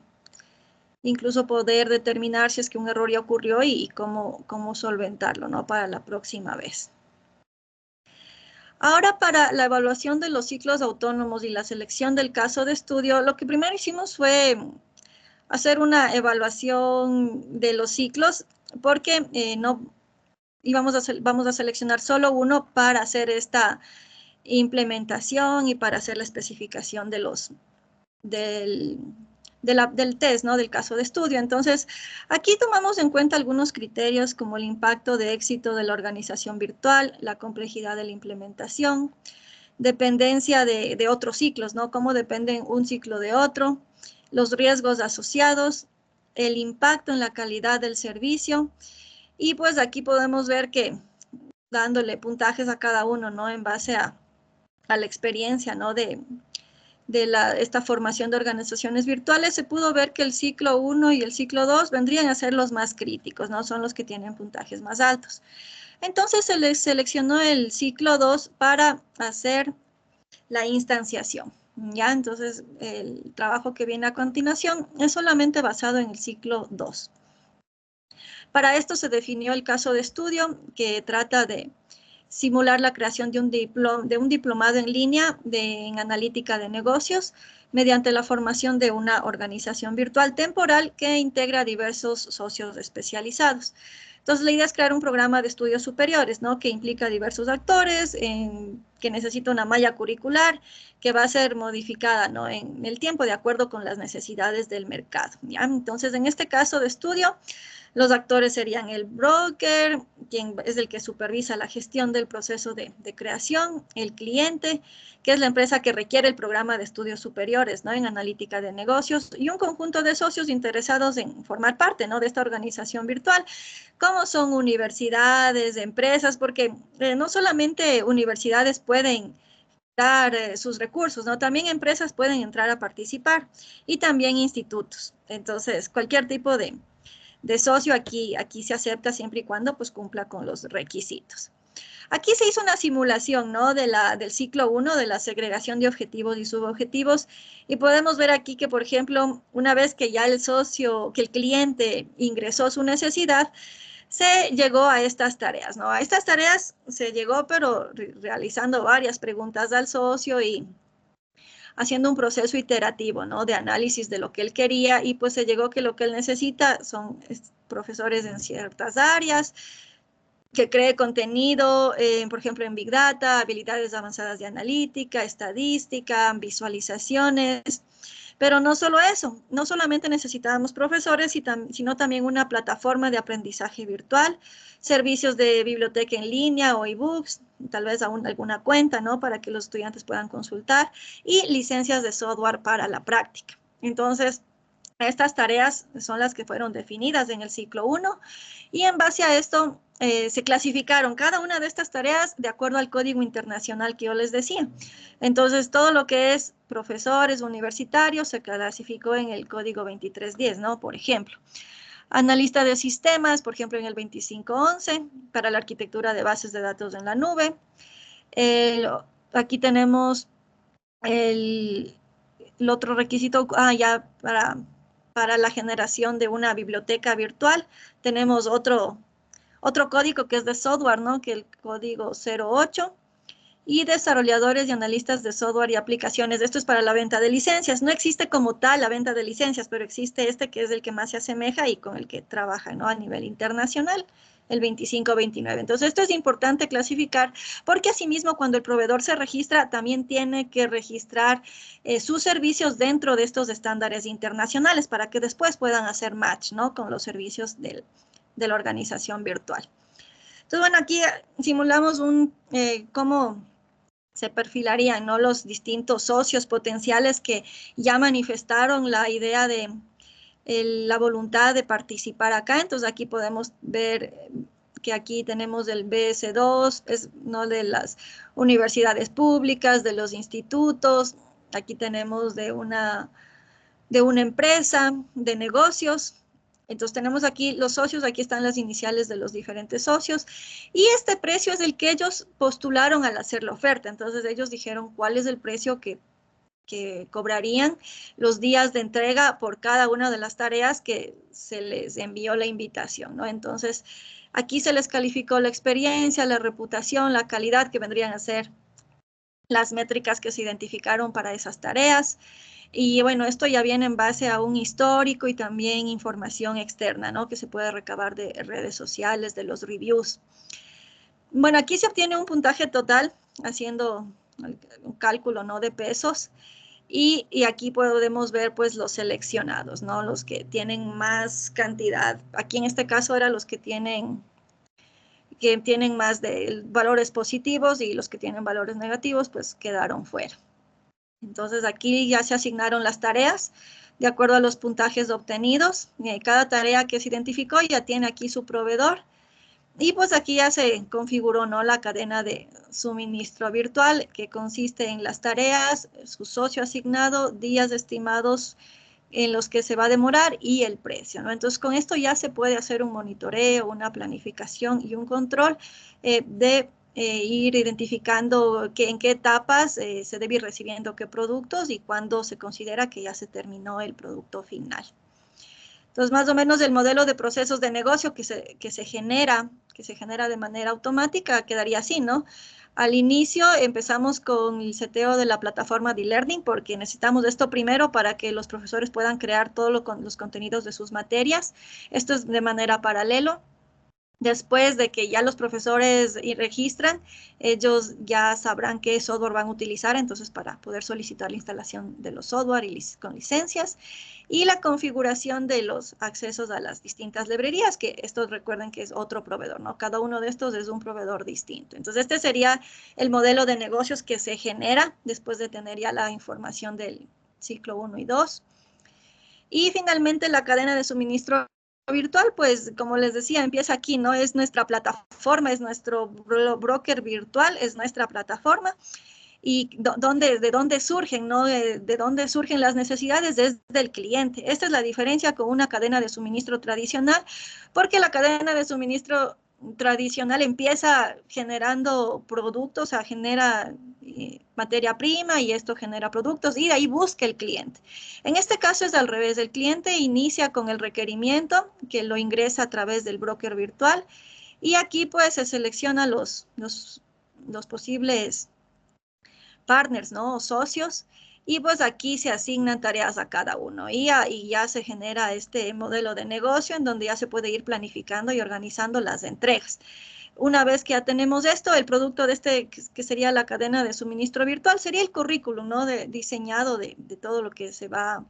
A: incluso poder determinar si es que un error ya ocurrió y cómo solventarlo, ¿no? Para la próxima vez. Ahora, para la evaluación de los ciclos autónomos y la selección del caso de estudio, lo que primero hicimos fue hacer una evaluación de los ciclos, porque vamos a seleccionar solo uno para hacer esta implementación y para hacer la especificación de del test, ¿no? Del caso de estudio. Entonces, aquí tomamos en cuenta algunos criterios como el impacto de éxito de la organización virtual, la complejidad de la implementación, dependencia de otros ciclos, ¿no? Cómo dependen un ciclo de otro, los riesgos asociados, el impacto en la calidad del servicio. Y pues aquí podemos ver que dándole puntajes a cada uno, ¿no? En base a la experiencia, ¿no? De esta formación de organizaciones virtuales, se pudo ver que el ciclo 1 y el ciclo 2 vendrían a ser los más críticos, ¿no? Son los que tienen puntajes más altos. Entonces se les seleccionó el ciclo 2 para hacer la instanciación, ¿ya? Entonces el trabajo que viene a continuación es solamente basado en el ciclo 2. Para esto se definió el caso de estudio, que trata de simular la creación de un diplomado en línea en analítica de negocios mediante la formación de una organización virtual temporal que integra a diversos socios especializados. Entonces, la idea es crear un programa de estudios superiores, ¿no? Que implica diversos actores, que necesita una malla curricular que va a ser modificada, ¿no? En el tiempo de acuerdo con las necesidades del mercado, ¿ya? Entonces, en este caso de estudio, los actores serían el broker, quien es el que supervisa la gestión del proceso de creación, el cliente, que es la empresa que requiere el programa de estudios superiores, ¿no? En analítica de negocios, y un conjunto de socios interesados en formar parte, ¿no? De esta organización virtual, como son universidades, empresas, porque no solamente universidades pueden dar sus recursos, ¿no? También empresas pueden entrar a participar y también institutos. Entonces, cualquier tipo de socio aquí se acepta siempre y cuando pues cumpla con los requisitos. Aquí se hizo una simulación, ¿no? Del ciclo 1, de la segregación de objetivos y subobjetivos, y podemos ver aquí que, por ejemplo, una vez que ya que el cliente ingresó su necesidad, se llegó a estas tareas, ¿no? A estas tareas se llegó, pero realizando varias preguntas al socio y haciendo un proceso iterativo, ¿no? De análisis de lo que él quería, y pues se llegó que lo que él necesita son profesores en ciertas áreas, que cree contenido, por ejemplo, en Big Data, habilidades avanzadas de analítica, estadística, visualizaciones. Pero no solo eso, no solamente necesitábamos profesores, sino también una plataforma de aprendizaje virtual, servicios de biblioteca en línea o ebooks, tal vez alguna cuenta, ¿no? Para que los estudiantes puedan consultar, y licencias de software para la práctica. Entonces, estas tareas son las que fueron definidas en el ciclo 1, y en base a esto se clasificaron cada una de estas tareas de acuerdo al código internacional que yo les decía. Entonces, todo lo que es profesores universitarios se clasificó en el código 2310, ¿no? Por ejemplo, analista de sistemas, por ejemplo, en el 2511, para la arquitectura de bases de datos en la nube. Aquí tenemos el otro requisito, ya para la generación de una biblioteca virtual, tenemos otro código que es de software, ¿no? Que el código 08. y desarrolladores y analistas de software y aplicaciones. Esto es para la venta de licencias. No existe como tal la venta de licencias, pero existe este que es el que más se asemeja y con el que trabaja, ¿no? A nivel internacional, el 2529. Entonces, esto es importante clasificar porque asimismo cuando el proveedor se registra, también tiene que registrar sus servicios dentro de estos estándares internacionales para que después puedan hacer match, ¿no? Con los servicios de la organización virtual. Entonces, bueno, aquí simulamos cómo se perfilarían, ¿no? Los distintos socios potenciales que ya manifestaron la idea de la voluntad de participar acá. Entonces aquí podemos ver que aquí tenemos el BS2, ¿no? De las universidades públicas, de los institutos. Aquí tenemos de una empresa, de negocios. Entonces tenemos aquí los socios, aquí están las iniciales de los diferentes socios y este precio es el que ellos postularon al hacer la oferta. Entonces ellos dijeron cuál es el precio que cobrarían los días de entrega por cada una de las tareas que se les envió la invitación, ¿no? Entonces aquí se les calificó la experiencia, la reputación, la calidad que vendrían a ser las métricas que se identificaron para esas tareas. Y bueno, esto ya viene en base a un histórico y también información externa, ¿no? Que se puede recabar de redes sociales, de los reviews. Bueno, aquí se obtiene un puntaje total haciendo un cálculo, ¿no? De pesos. Y aquí podemos ver pues los seleccionados, ¿no? Los que tienen más cantidad. Aquí en este caso eran los que tienen más de valores positivos y los que tienen valores negativos pues quedaron fuera. Entonces aquí ya se asignaron las tareas de acuerdo a los puntajes obtenidos. Cada tarea que se identificó ya tiene aquí su proveedor. Y pues aquí ya se configuró, ¿no? La cadena de suministro virtual que consiste en las tareas, su socio asignado, días estimados en los que se va a demorar y el precio, ¿no? Entonces con esto ya se puede hacer un monitoreo, una planificación y un control de ir identificando en qué etapas se debe ir recibiendo qué productos y cuándo se considera que ya se terminó el producto final. Entonces, más o menos el modelo de procesos de negocio que se genera de manera automática quedaría así, ¿no? Al inicio empezamos con el seteo de la plataforma de e-learning porque necesitamos esto primero para que los profesores puedan crear todos los contenidos de sus materias. Esto es de manera paralela. Después de que ya los profesores registran, ellos ya sabrán qué software van a utilizar, entonces para poder solicitar la instalación de los software con licencias y la configuración de los accesos a las distintas librerías, que estos recuerden que es otro proveedor, ¿no? Cada uno de estos es un proveedor distinto. Entonces este sería el modelo de negocios que se genera después de tener ya la información del ciclo 1 y 2. Y finalmente la cadena de suministro virtual, pues como les decía, empieza aquí, ¿no? Es nuestra plataforma, es nuestro broker virtual, es nuestra plataforma. Y de dónde surgen, ¿no? De dónde surgen las necesidades desde el cliente. Esta es la diferencia con una cadena de suministro tradicional, porque la cadena de suministro tradicional empieza generando productos, o sea, genera materia prima y esto genera productos y de ahí busca el cliente. En este caso es al revés, el cliente inicia con el requerimiento que lo ingresa a través del broker virtual y aquí pues se selecciona los posibles partners, ¿no? O socios. Y pues aquí se asignan tareas a cada uno y ya se genera este modelo de negocio en donde ya se puede ir planificando y organizando las entregas. Una vez que ya tenemos esto, el producto de que sería la cadena de suministro virtual, sería el currículum, ¿no? Diseñado de todo lo que se va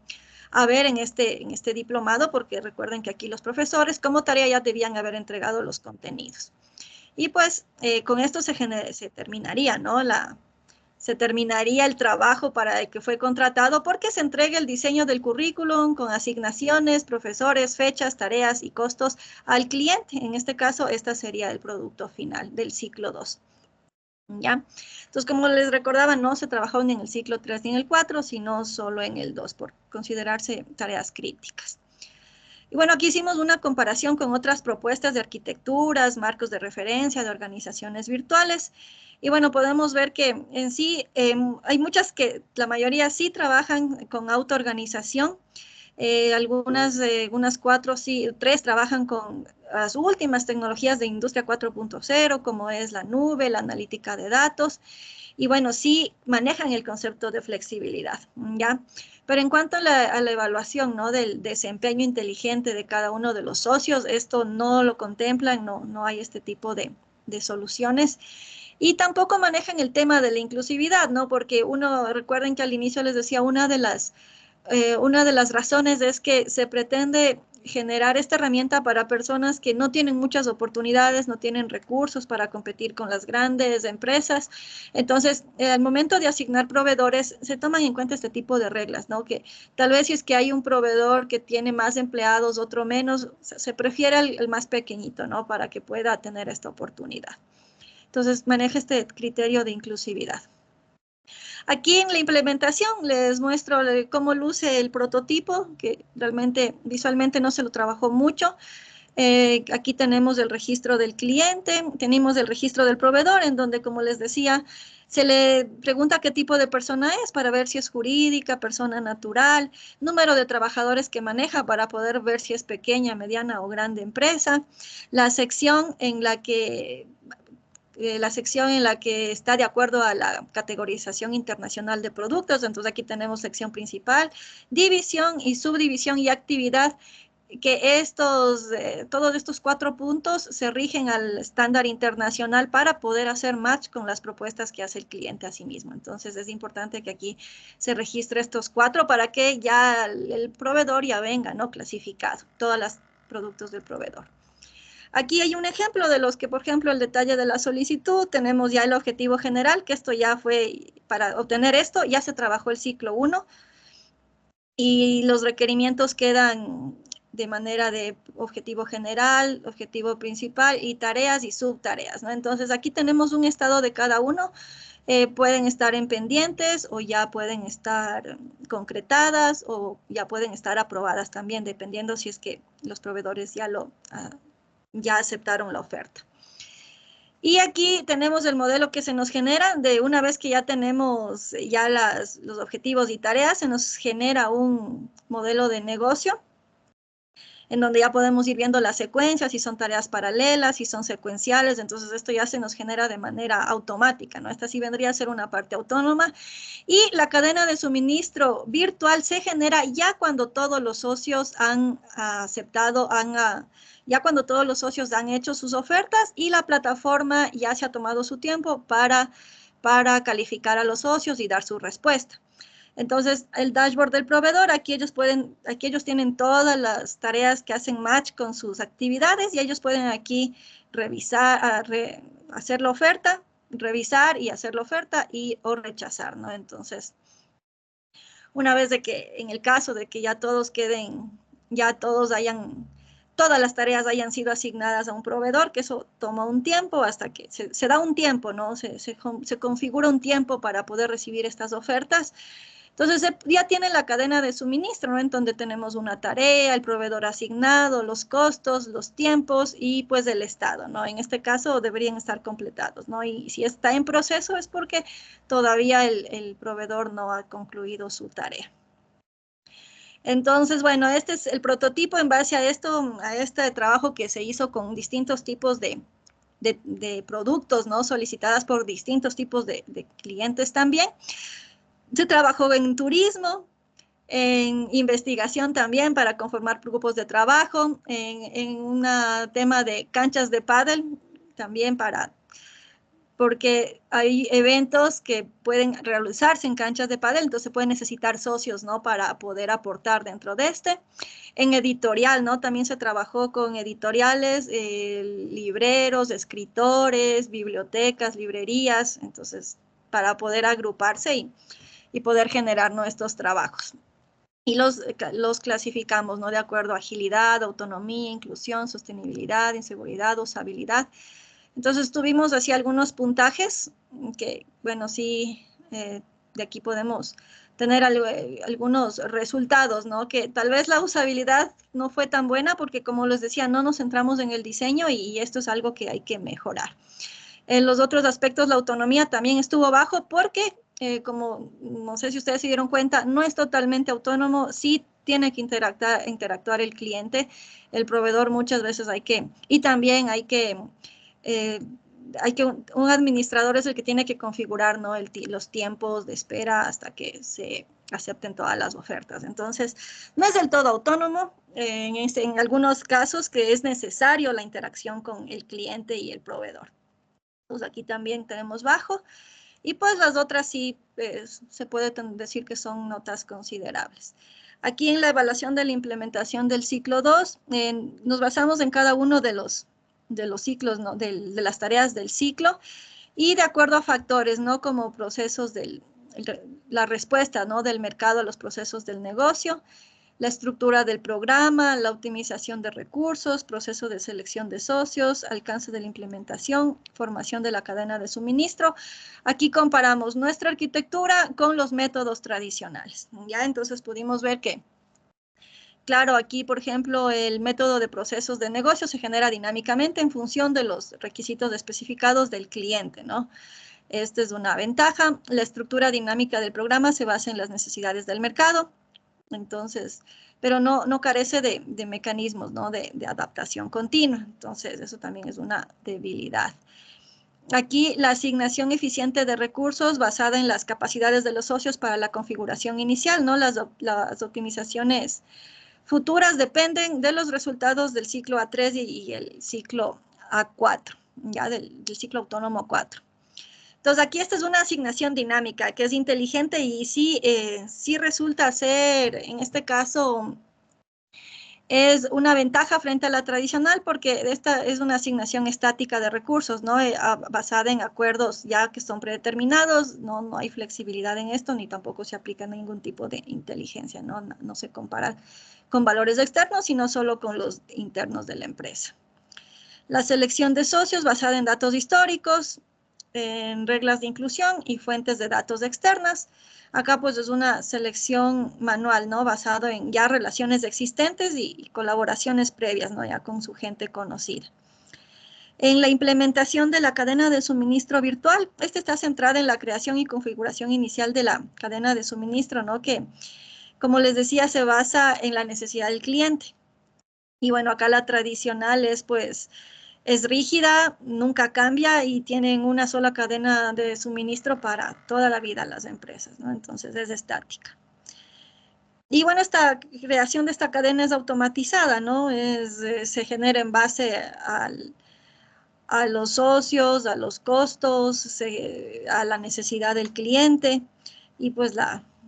A: a ver en este diplomado, porque recuerden que aquí los profesores como tarea ya debían haber entregado los contenidos. Y pues con esto se terminaría, ¿no? Se terminaría el trabajo para el que fue contratado porque se entrega el diseño del currículum con asignaciones, profesores, fechas, tareas y costos al cliente. En este caso, este sería el producto final del ciclo 2. ¿Ya? Entonces, como les recordaba, no se trabajó ni en el ciclo 3 ni en el 4, sino solo en el 2 por considerarse tareas críticas. Y bueno, aquí hicimos una comparación con otras propuestas de arquitecturas, marcos de referencia, de organizaciones virtuales. Y bueno, podemos ver que en sí hay muchas que, la mayoría sí trabajan con autoorganización. Unas 4, sí, 3 trabajan con las últimas tecnologías de industria 4.0, como es la nube, la analítica de datos. y bueno, sí manejan el concepto de flexibilidad, ¿ya? Pero en cuanto a la evaluación, ¿no? Del desempeño inteligente de cada uno de los socios, esto no lo contemplan, no hay este tipo de soluciones. Y tampoco manejan el tema de la inclusividad, ¿no? Porque recuerden que al inicio les decía, una de las razones es que se pretende generar esta herramienta para personas que no tienen muchas oportunidades, no tienen recursos para competir con las grandes empresas. Entonces, al momento de asignar proveedores, se toman en cuenta este tipo de reglas, ¿no? Que tal vez si es que hay un proveedor que tiene más empleados, otro menos, se prefiere el más pequeñito, ¿no? Para que pueda tener esta oportunidad. Entonces, maneja este criterio de inclusividad. Aquí en la implementación les muestro cómo luce el prototipo, que realmente visualmente no se lo trabajó mucho. Aquí tenemos el registro del cliente, tenemos el registro del proveedor, en donde, como les decía, se le pregunta qué tipo de persona es para ver si es jurídica, persona natural, número de trabajadores que maneja para poder ver si es pequeña, mediana o grande empresa, la sección en la que está de acuerdo a la categorización internacional de productos. Entonces aquí tenemos sección principal, división y subdivisión y actividad, que todos estos 4 puntos se rigen al estándar internacional para poder hacer match con las propuestas que hace el cliente a sí mismo. Entonces es importante que aquí se registre estos 4 para que ya el proveedor ya venga, ¿no? Clasificado, todos los productos del proveedor. Aquí hay un ejemplo de los que, por ejemplo, el detalle de la solicitud, tenemos ya el objetivo general, que esto ya fue, para obtener esto, ya se trabajó el ciclo 1 y los requerimientos quedan de manera de objetivo general, objetivo principal y tareas y subtareas, ¿no? Entonces aquí tenemos un estado de cada uno, pueden estar en pendientes o ya pueden estar concretadas o ya pueden estar aprobadas también, dependiendo si es que los proveedores ya aceptaron la oferta. Y aquí tenemos el modelo que se nos genera de una vez que ya tenemos ya los objetivos y tareas, se nos genera un modelo de negocio en donde ya podemos ir viendo las secuencias, si son tareas paralelas, si son secuenciales, entonces esto ya se nos genera de manera automática, ¿no? Esta sí vendría a ser una parte autónoma. Y la cadena de suministro virtual se genera ya cuando todos los socios han aceptado, ya cuando todos los socios han hecho sus ofertas y la plataforma ya se ha tomado su tiempo para calificar a los socios y dar su respuesta. Entonces, el dashboard del proveedor, aquí ellos tienen todas las tareas que hacen match con sus actividades y ellos pueden aquí revisar, hacer la oferta, revisar y hacer la oferta o rechazar, ¿no? Entonces, una vez en el caso de que ya todas las tareas hayan sido asignadas a un proveedor, que eso toma un tiempo hasta que se da un tiempo, ¿no? Se configura un tiempo para poder recibir estas ofertas. Entonces ya tienen la cadena de suministro, ¿no? En donde tenemos una tarea, el proveedor asignado, los costos, los tiempos y pues el estado, ¿no? En este caso deberían estar completados, ¿no? Y si está en proceso es porque todavía el proveedor no ha concluido su tarea. Entonces, bueno, este es el prototipo en base a este trabajo que se hizo con distintos tipos de productos, ¿no? Solicitadas por distintos tipos de clientes también. Se trabajó en turismo, en investigación también para conformar grupos de trabajo, en un tema de canchas de pádel también porque hay eventos que pueden realizarse en canchas de pádel, entonces se pueden necesitar socios, ¿no? Para poder aportar dentro de este. En editorial, ¿no? También se trabajó con editoriales, libreros, escritores, bibliotecas, librerías, entonces para poder agruparse y poder generar nuestros trabajos. Y los clasificamos, ¿no? De acuerdo a agilidad, autonomía, inclusión, sostenibilidad, inseguridad, usabilidad. Entonces tuvimos así algunos puntajes que, bueno, sí, de aquí podemos tener algunos resultados, ¿no? Que tal vez la usabilidad no fue tan buena porque, como les decía, no nos centramos en el diseño y esto es algo que hay que mejorar. En los otros aspectos, la autonomía también estuvo bajo porque, como no sé si ustedes se dieron cuenta, no es totalmente autónomo, sí tiene que interactuar el cliente, el proveedor muchas veces y también hay que un administrador es el que tiene que configurar, ¿no? Los tiempos de espera hasta que se acepten todas las ofertas. Entonces, no es del todo autónomo. En algunos casos que es necesario la interacción con el cliente y el proveedor. Entonces, aquí también tenemos bajo. Y pues las otras sí, se puede decir que son notas considerables. Aquí en la evaluación de la implementación del ciclo 2, nos basamos en cada uno de los ciclos, ¿no? de las tareas del ciclo, y de acuerdo a factores, ¿no? Como procesos la respuesta, ¿no? del mercado a los procesos del negocio, la estructura del programa, la optimización de recursos, proceso de selección de socios, alcance de la implementación, formación de la cadena de suministro. Aquí comparamos nuestra arquitectura con los métodos tradicionales. ¿Ya? Entonces pudimos ver que, claro, aquí, por ejemplo, el método de procesos de negocio se genera dinámicamente en función de los requisitos especificados del cliente, ¿no? Esta es una ventaja. La estructura dinámica del programa se basa en las necesidades del mercado. Entonces, pero no carece de mecanismos, ¿no? de adaptación continua. Entonces, eso también es una debilidad. Aquí, la asignación eficiente de recursos basada en las capacidades de los socios para la configuración inicial, ¿no? Las optimizaciones futuras dependen de los resultados del ciclo A3 y el ciclo A4, ya del ciclo autónomo 4. Entonces, aquí esta es una asignación dinámica que es inteligente y sí resulta ser, en este caso, es una ventaja frente a la tradicional porque esta es una asignación estática de recursos, ¿no? Basada en acuerdos ya que son predeterminados, no hay flexibilidad en esto, ni tampoco se aplica ningún tipo de inteligencia, ¿no? No se compara con valores externos, sino solo con los internos de la empresa. La selección de socios basada en datos históricos, en reglas de inclusión y fuentes de datos externas. Acá pues es una selección manual, ¿no? Basado en ya relaciones existentes y colaboraciones previas, ¿no? Ya con su gente conocida. En la implementación de la cadena de suministro virtual, esta está centrada en la creación y configuración inicial de la cadena de suministro, ¿no? Que, como les decía, se basa en la necesidad del cliente. Y bueno, acá la tradicional es pues es rígida, nunca cambia y tienen una sola cadena de suministro para toda la vida las empresas, ¿no? Entonces es estática. Y bueno, esta creación de esta cadena es automatizada, ¿no? Se genera en base a los socios, a los costos, a la necesidad del cliente y pues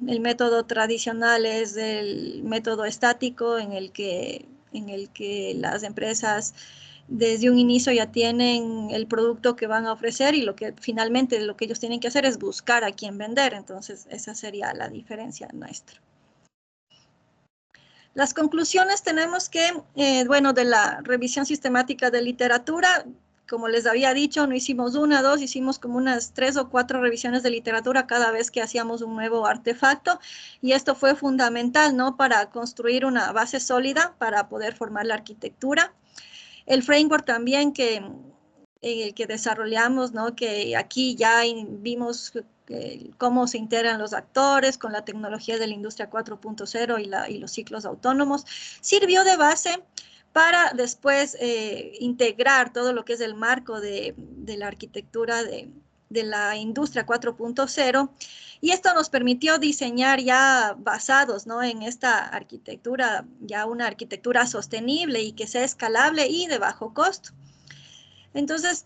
A: el método tradicional es el método estático en el que las empresas desde un inicio ya tienen el producto que van a ofrecer y finalmente lo que ellos tienen que hacer es buscar a quién vender. Entonces, esa sería la diferencia nuestra. Las conclusiones tenemos que, bueno, de la revisión sistemática de literatura, como les había dicho, no hicimos una, dos, hicimos como unas 3 o 4 revisiones de literatura cada vez que hacíamos un nuevo artefacto y esto fue fundamental, ¿no? Para construir una base sólida para poder formar la arquitectura. El framework también que desarrollamos, ¿no? Que aquí ya vimos cómo se integran los actores con la tecnología de la industria 4.0 y los ciclos autónomos, sirvió de base para después integrar todo lo que es el marco de la arquitectura de la industria 4.0 y esto nos permitió diseñar ya basados, ¿no? en esta arquitectura, ya una arquitectura sostenible y que sea escalable y de bajo costo. Entonces,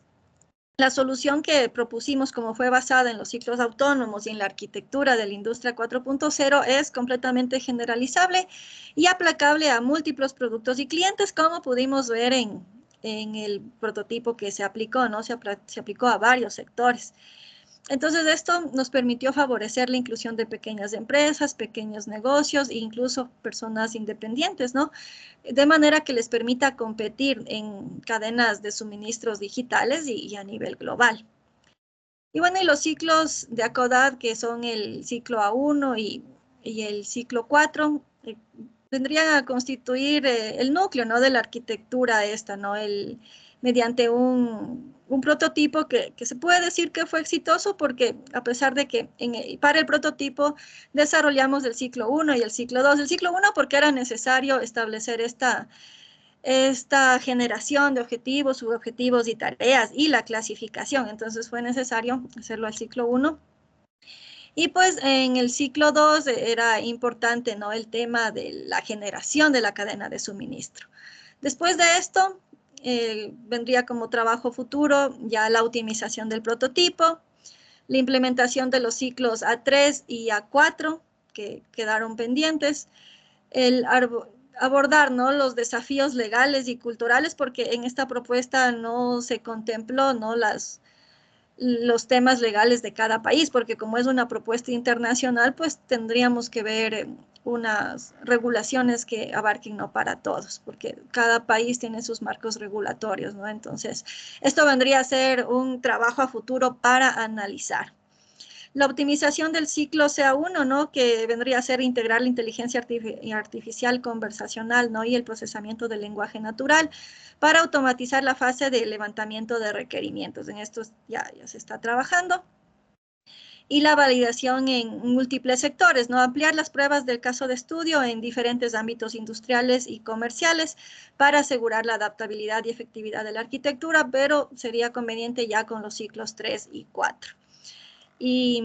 A: la solución que propusimos, como fue basada en los ciclos autónomos y en la arquitectura de la industria 4.0, es completamente generalizable y aplicable a múltiples productos y clientes, como pudimos ver en el prototipo que se aplicó, ¿no? Se aplicó a varios sectores. Entonces, esto nos permitió favorecer la inclusión de pequeñas empresas, pequeños negocios e incluso personas independientes, ¿no? De manera que les permita competir en cadenas de suministros digitales y a nivel global. Y bueno, y los ciclos de ACODAD, que son el ciclo A1 y el ciclo 4, vendrían a constituir el núcleo, ¿no? de la arquitectura esta, ¿no? Mediante un prototipo que se puede decir que fue exitoso porque a pesar de que para el prototipo desarrollamos el ciclo 1 y el ciclo 2. El ciclo 1 porque era necesario establecer esta esta generación de objetivos, subobjetivos y tareas y la clasificación. Entonces fue necesario hacerlo al ciclo 1. Y pues en el ciclo 2 era importante, ¿no?, el tema de la generación de la cadena de suministro. Después de esto, vendría como trabajo futuro ya la optimización del prototipo, la implementación de los ciclos A3 y A4, que quedaron pendientes, el abordar, ¿no?, los desafíos legales y culturales, porque en esta propuesta no se contempló, ¿no?, los temas legales de cada país, porque como es una propuesta internacional, pues tendríamos que ver unas regulaciones que abarquen, no para todos, porque cada país tiene sus marcos regulatorios, ¿no? Entonces, esto vendría a ser un trabajo a futuro para analizar. La optimización del ciclo CA1, ¿no?, que vendría a ser integrar la inteligencia artificial conversacional, ¿no?, y el procesamiento del lenguaje natural para automatizar la fase de levantamiento de requerimientos. En esto ya se está trabajando. Y la validación en múltiples sectores, ¿no?, ampliar las pruebas del caso de estudio en diferentes ámbitos industriales y comerciales para asegurar la adaptabilidad y efectividad de la arquitectura, pero sería conveniente ya con los ciclos 3 y 4. Y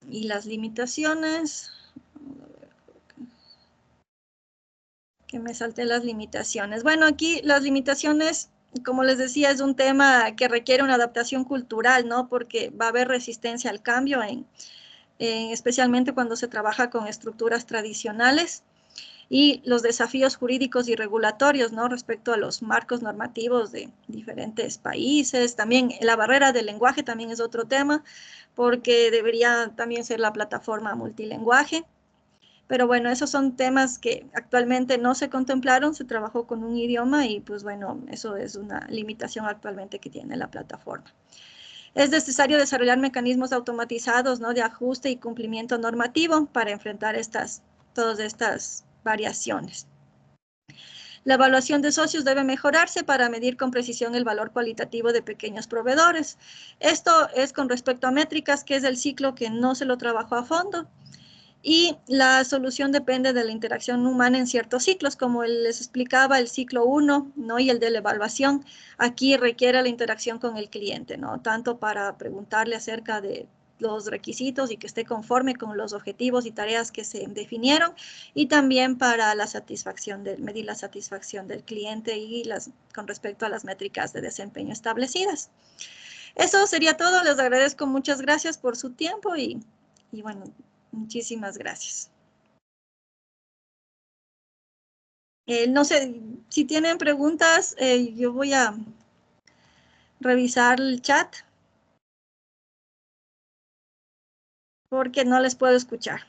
A: las limitaciones, que me salté las limitaciones. Bueno, aquí las limitaciones, como les decía, es un tema que requiere una adaptación cultural, ¿no?, porque va a haber resistencia al cambio, especialmente cuando se trabaja con estructuras tradicionales, y los desafíos jurídicos y regulatorios, ¿no?, respecto a los marcos normativos de diferentes países. También la barrera del lenguaje también es otro tema, porque debería también ser la plataforma multilenguaje. Pero bueno, esos son temas que actualmente no se contemplaron, se trabajó con un idioma y pues bueno, eso es una limitación actualmente que tiene la plataforma. Es necesario desarrollar mecanismos automatizados, ¿no?, de ajuste y cumplimiento normativo para enfrentar todas estas variaciones. La evaluación de socios debe mejorarse para medir con precisión el valor cualitativo de pequeños proveedores. Esto es con respecto a métricas, que es el ciclo que no se lo trabajó a fondo. Y la solución depende de la interacción humana en ciertos ciclos, como les explicaba, el ciclo 1, ¿no?, y el de la evaluación. Aquí requiere la interacción con el cliente, ¿no?, tanto para preguntarle acerca de los requisitos y que esté conforme con los objetivos y tareas que se definieron, y también para medir la satisfacción del cliente y con respecto a las métricas de desempeño establecidas. Eso sería todo. Les agradezco, muchas gracias por su tiempo y bueno, muchísimas gracias. No sé, si tienen preguntas, yo voy a revisar el chat porque no les puedo escuchar.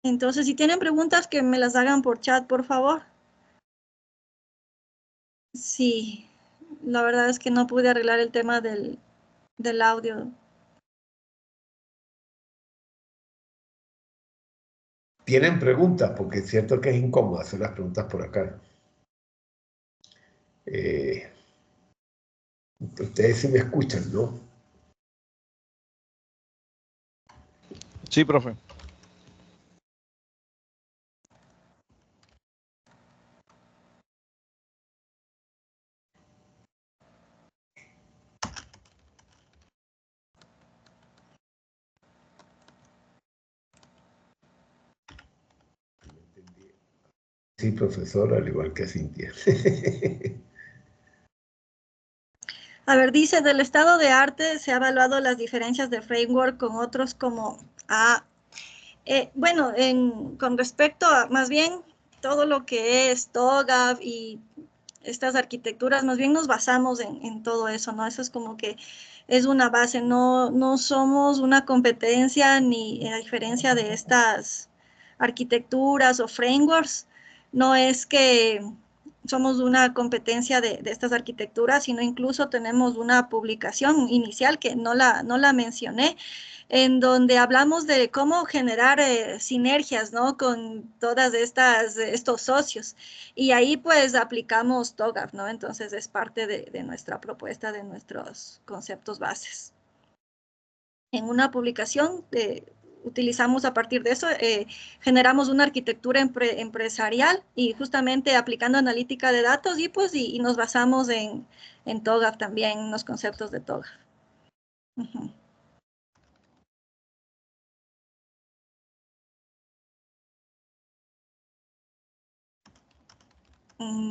A: Entonces, si tienen preguntas, que me las hagan por chat, por favor. Sí, la verdad es que no pude arreglar el tema del audio.
B: ¿Tienen preguntas? Porque es cierto que es incómodo hacer las preguntas por acá. Ustedes sí me escuchan, ¿no?
C: Sí, profe.
B: Sí, profesor, al igual que Cintia.
A: A ver, dice, del estado de arte se ha evaluado las diferencias de framework con otros como bueno, con respecto a más bien todo lo que es TOGAF y estas arquitecturas, más bien nos basamos en todo eso, ¿no? Eso es como que es una base, no somos una competencia, ni a diferencia de estas arquitecturas o frameworks, no es que somos una competencia de estas arquitecturas, sino incluso tenemos una publicación inicial que no la mencioné, en donde hablamos de cómo generar sinergias, ¿no?, con todas estos socios. Y ahí pues aplicamos TOGAF, ¿no? Entonces es parte de nuestra propuesta, de nuestros conceptos bases. En una publicación utilizamos a partir de eso, generamos una arquitectura empresarial y justamente aplicando analítica de datos y nos basamos en TOGAF también, en los conceptos de TOGAF. Uh-huh.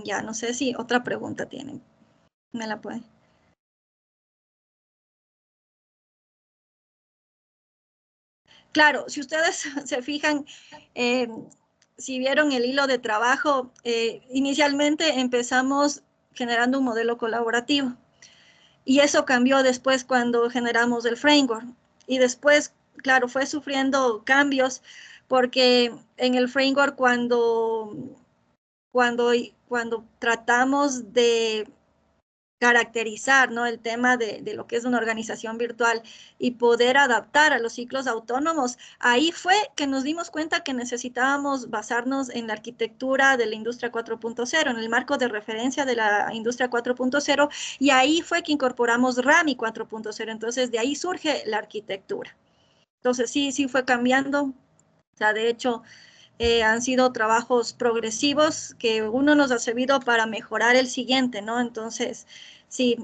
A: Ya, no sé si otra pregunta tienen. ¿Me la puede? Claro, si ustedes se fijan, si vieron el hilo de trabajo, inicialmente empezamos generando un modelo colaborativo y eso cambió después cuando generamos el framework y después, claro, fue sufriendo cambios porque en el framework cuando tratamos de caracterizar, ¿no?, el tema de lo que es una organización virtual y poder adaptar a los ciclos autónomos, ahí fue que nos dimos cuenta que necesitábamos basarnos en la arquitectura de la industria 4.0, en el marco de referencia de la industria 4.0, y ahí fue que incorporamos RAMI 4.0, entonces de ahí surge la arquitectura. Entonces sí fue cambiando, o sea, de hecho, han sido trabajos progresivos que uno nos ha servido para mejorar el siguiente, ¿no? Entonces, sí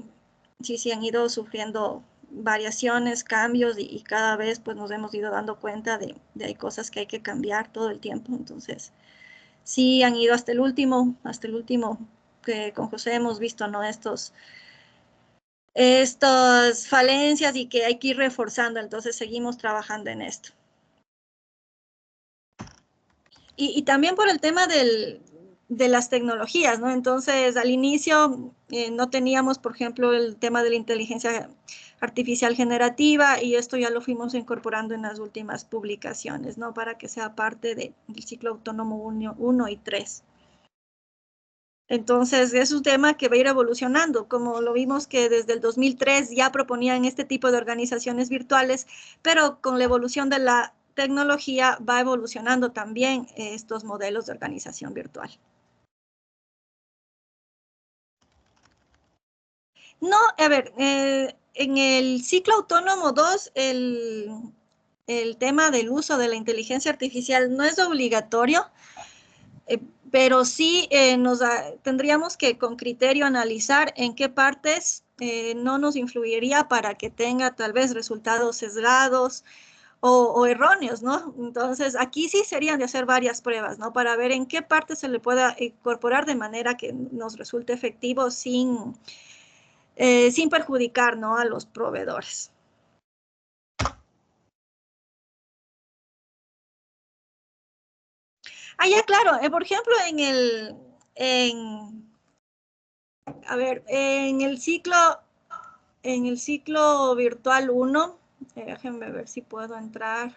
A: han ido sufriendo variaciones, cambios y cada vez pues nos hemos ido dando cuenta de hay cosas que hay que cambiar todo el tiempo. Entonces, sí han ido hasta el último que con José hemos visto, ¿no? Estas falencias y que hay que ir reforzando. Entonces, seguimos trabajando en esto. Y también por el tema de las tecnologías, ¿no? Entonces, al inicio no teníamos, por ejemplo, el tema de la inteligencia artificial generativa y esto ya lo fuimos incorporando en las últimas publicaciones, ¿no? Para que sea parte del ciclo autónomo 1 y 3. Entonces, es un tema que va a ir evolucionando, como lo vimos que desde el 2003 ya proponían este tipo de organizaciones virtuales, pero con la evolución de la tecnología va evolucionando también estos modelos de organización virtual. No, a ver, en el ciclo autónomo 2, el tema del uso de la inteligencia artificial no es obligatorio, pero sí tendríamos que con criterio analizar en qué partes no nos influiría para que tenga tal vez resultados sesgados o erróneos, ¿no? Entonces, aquí sí serían de hacer varias pruebas, ¿no? Para ver en qué parte se le pueda incorporar de manera que nos resulte efectivo sin perjudicar, ¿no?, a los proveedores. Ya, claro, por ejemplo, en el ciclo virtual 1, déjenme ver si puedo entrar.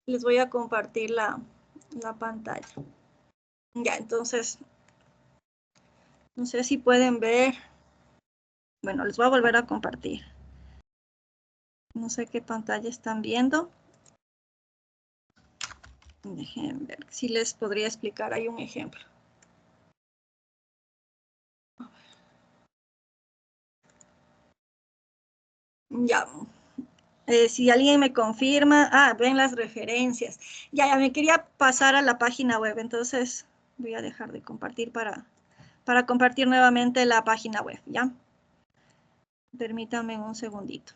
A: Les voy a compartir la pantalla. Ya, entonces, no sé si pueden ver. Bueno, les voy a volver a compartir. No sé qué pantalla están viendo. Déjenme ver si les podría explicar. Hay un ejemplo. Ya. Si alguien me confirma, ven las referencias. Ya me quería pasar a la página web, entonces voy a dejar de compartir para compartir nuevamente la página web, ¿ya? Permítanme un segundito.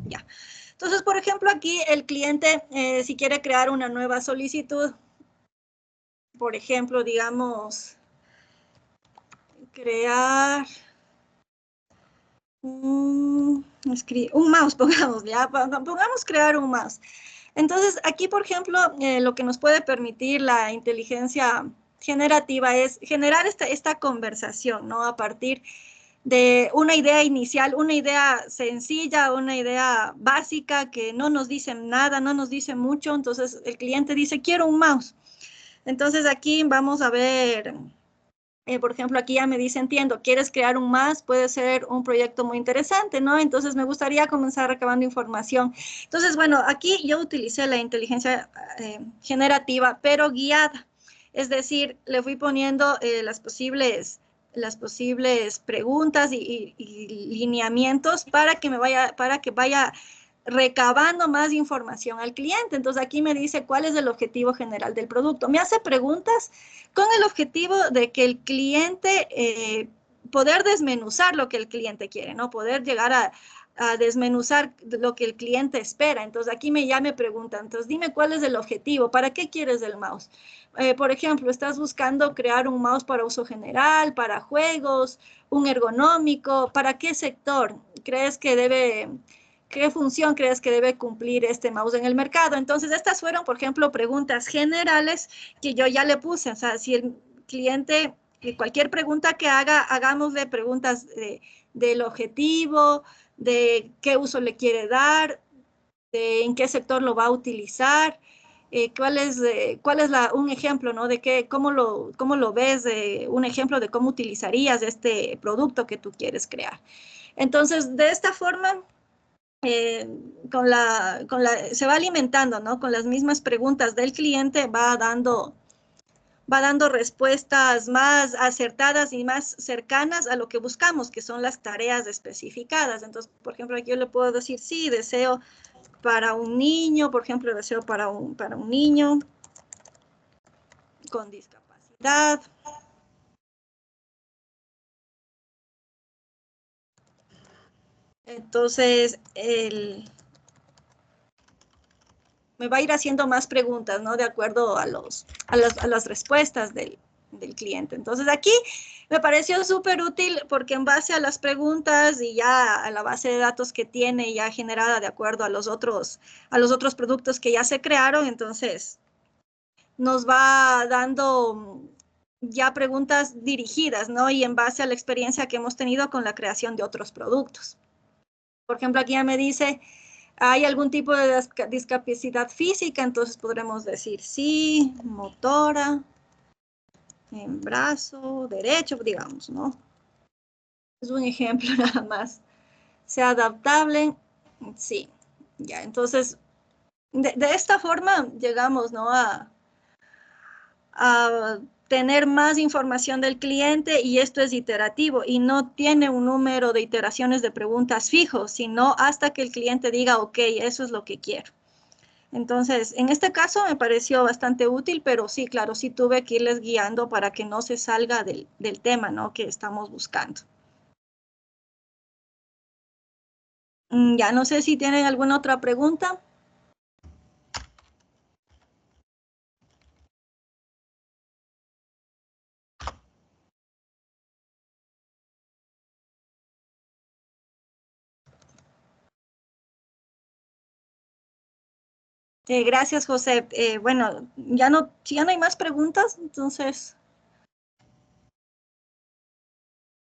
A: Ya. Entonces, por ejemplo, aquí el cliente, si quiere crear una nueva solicitud, por ejemplo, digamos, crear un mouse, pongamos, ya, pongamos crear un mouse. Entonces, aquí, por ejemplo, lo que nos puede permitir la inteligencia generativa es generar esta conversación, ¿no? A partir de una idea inicial, una idea sencilla, una idea básica que no nos dice nada, no nos dice mucho. Entonces, el cliente dice, quiero un mouse. Entonces, aquí vamos a ver... por ejemplo, aquí ya me dice, entiendo, quieres crear un más, puede ser un proyecto muy interesante, ¿no? Entonces, me gustaría comenzar recabando información. Entonces, bueno, aquí yo utilicé la inteligencia generativa, pero guiada. Es decir, le fui poniendo las posibles preguntas y lineamientos para que vaya recabando más información al cliente. Entonces aquí me dice cuál es el objetivo general del producto. Me hace preguntas con el objetivo de que el cliente, poder desmenuzar lo que el cliente quiere, ¿no? Poder llegar a desmenuzar lo que el cliente espera. Entonces aquí ya me preguntan, entonces dime cuál es el objetivo, ¿para qué quieres el mouse? Por ejemplo, estás buscando crear un mouse para uso general, para juegos, un ergonómico, ¿para qué sector crees que debe... ¿Qué función crees que debe cumplir este mouse en el mercado? Entonces, estas fueron, por ejemplo, preguntas generales que yo ya le puse. O sea, si el cliente, cualquier pregunta que haga, hagámosle preguntas del objetivo, de qué uso le quiere dar, de en qué sector lo va a utilizar, cuál es un ejemplo, ¿no? De cómo lo ves, un ejemplo de cómo utilizarías este producto que tú quieres crear. Entonces, de esta forma, se va alimentando, ¿no? Con las mismas preguntas del cliente, va dando respuestas más acertadas y más cercanas a lo que buscamos, que son las tareas especificadas. Entonces, por ejemplo, aquí yo le puedo decir, sí, deseo para un niño, por ejemplo, deseo para un niño con discapacidad. Entonces, me va a ir haciendo más preguntas, ¿no? De acuerdo a las respuestas del cliente. Entonces, aquí me pareció súper útil porque en base a las preguntas y ya a la base de datos que tiene ya generada de acuerdo a los otros productos que ya se crearon, entonces nos va dando ya preguntas dirigidas, ¿no? Y en base a la experiencia que hemos tenido con la creación de otros productos. Por ejemplo, aquí ya me dice, ¿hay algún tipo de discapacidad física? Entonces podremos decir sí, motora, en brazo derecho, digamos, ¿no? Es un ejemplo nada más. ¿Sea adaptable? Sí, ya. Entonces, de esta forma llegamos, ¿no? A tener más información del cliente y esto es iterativo y no tiene un número de iteraciones de preguntas fijos, sino hasta que el cliente diga, ok, eso es lo que quiero. Entonces, en este caso me pareció bastante útil, pero sí, claro, sí tuve que irles guiando para que no se salga del tema, ¿no? Que estamos buscando. Ya no sé si tienen alguna otra pregunta. Gracias, José. Bueno, si ya no hay más preguntas, entonces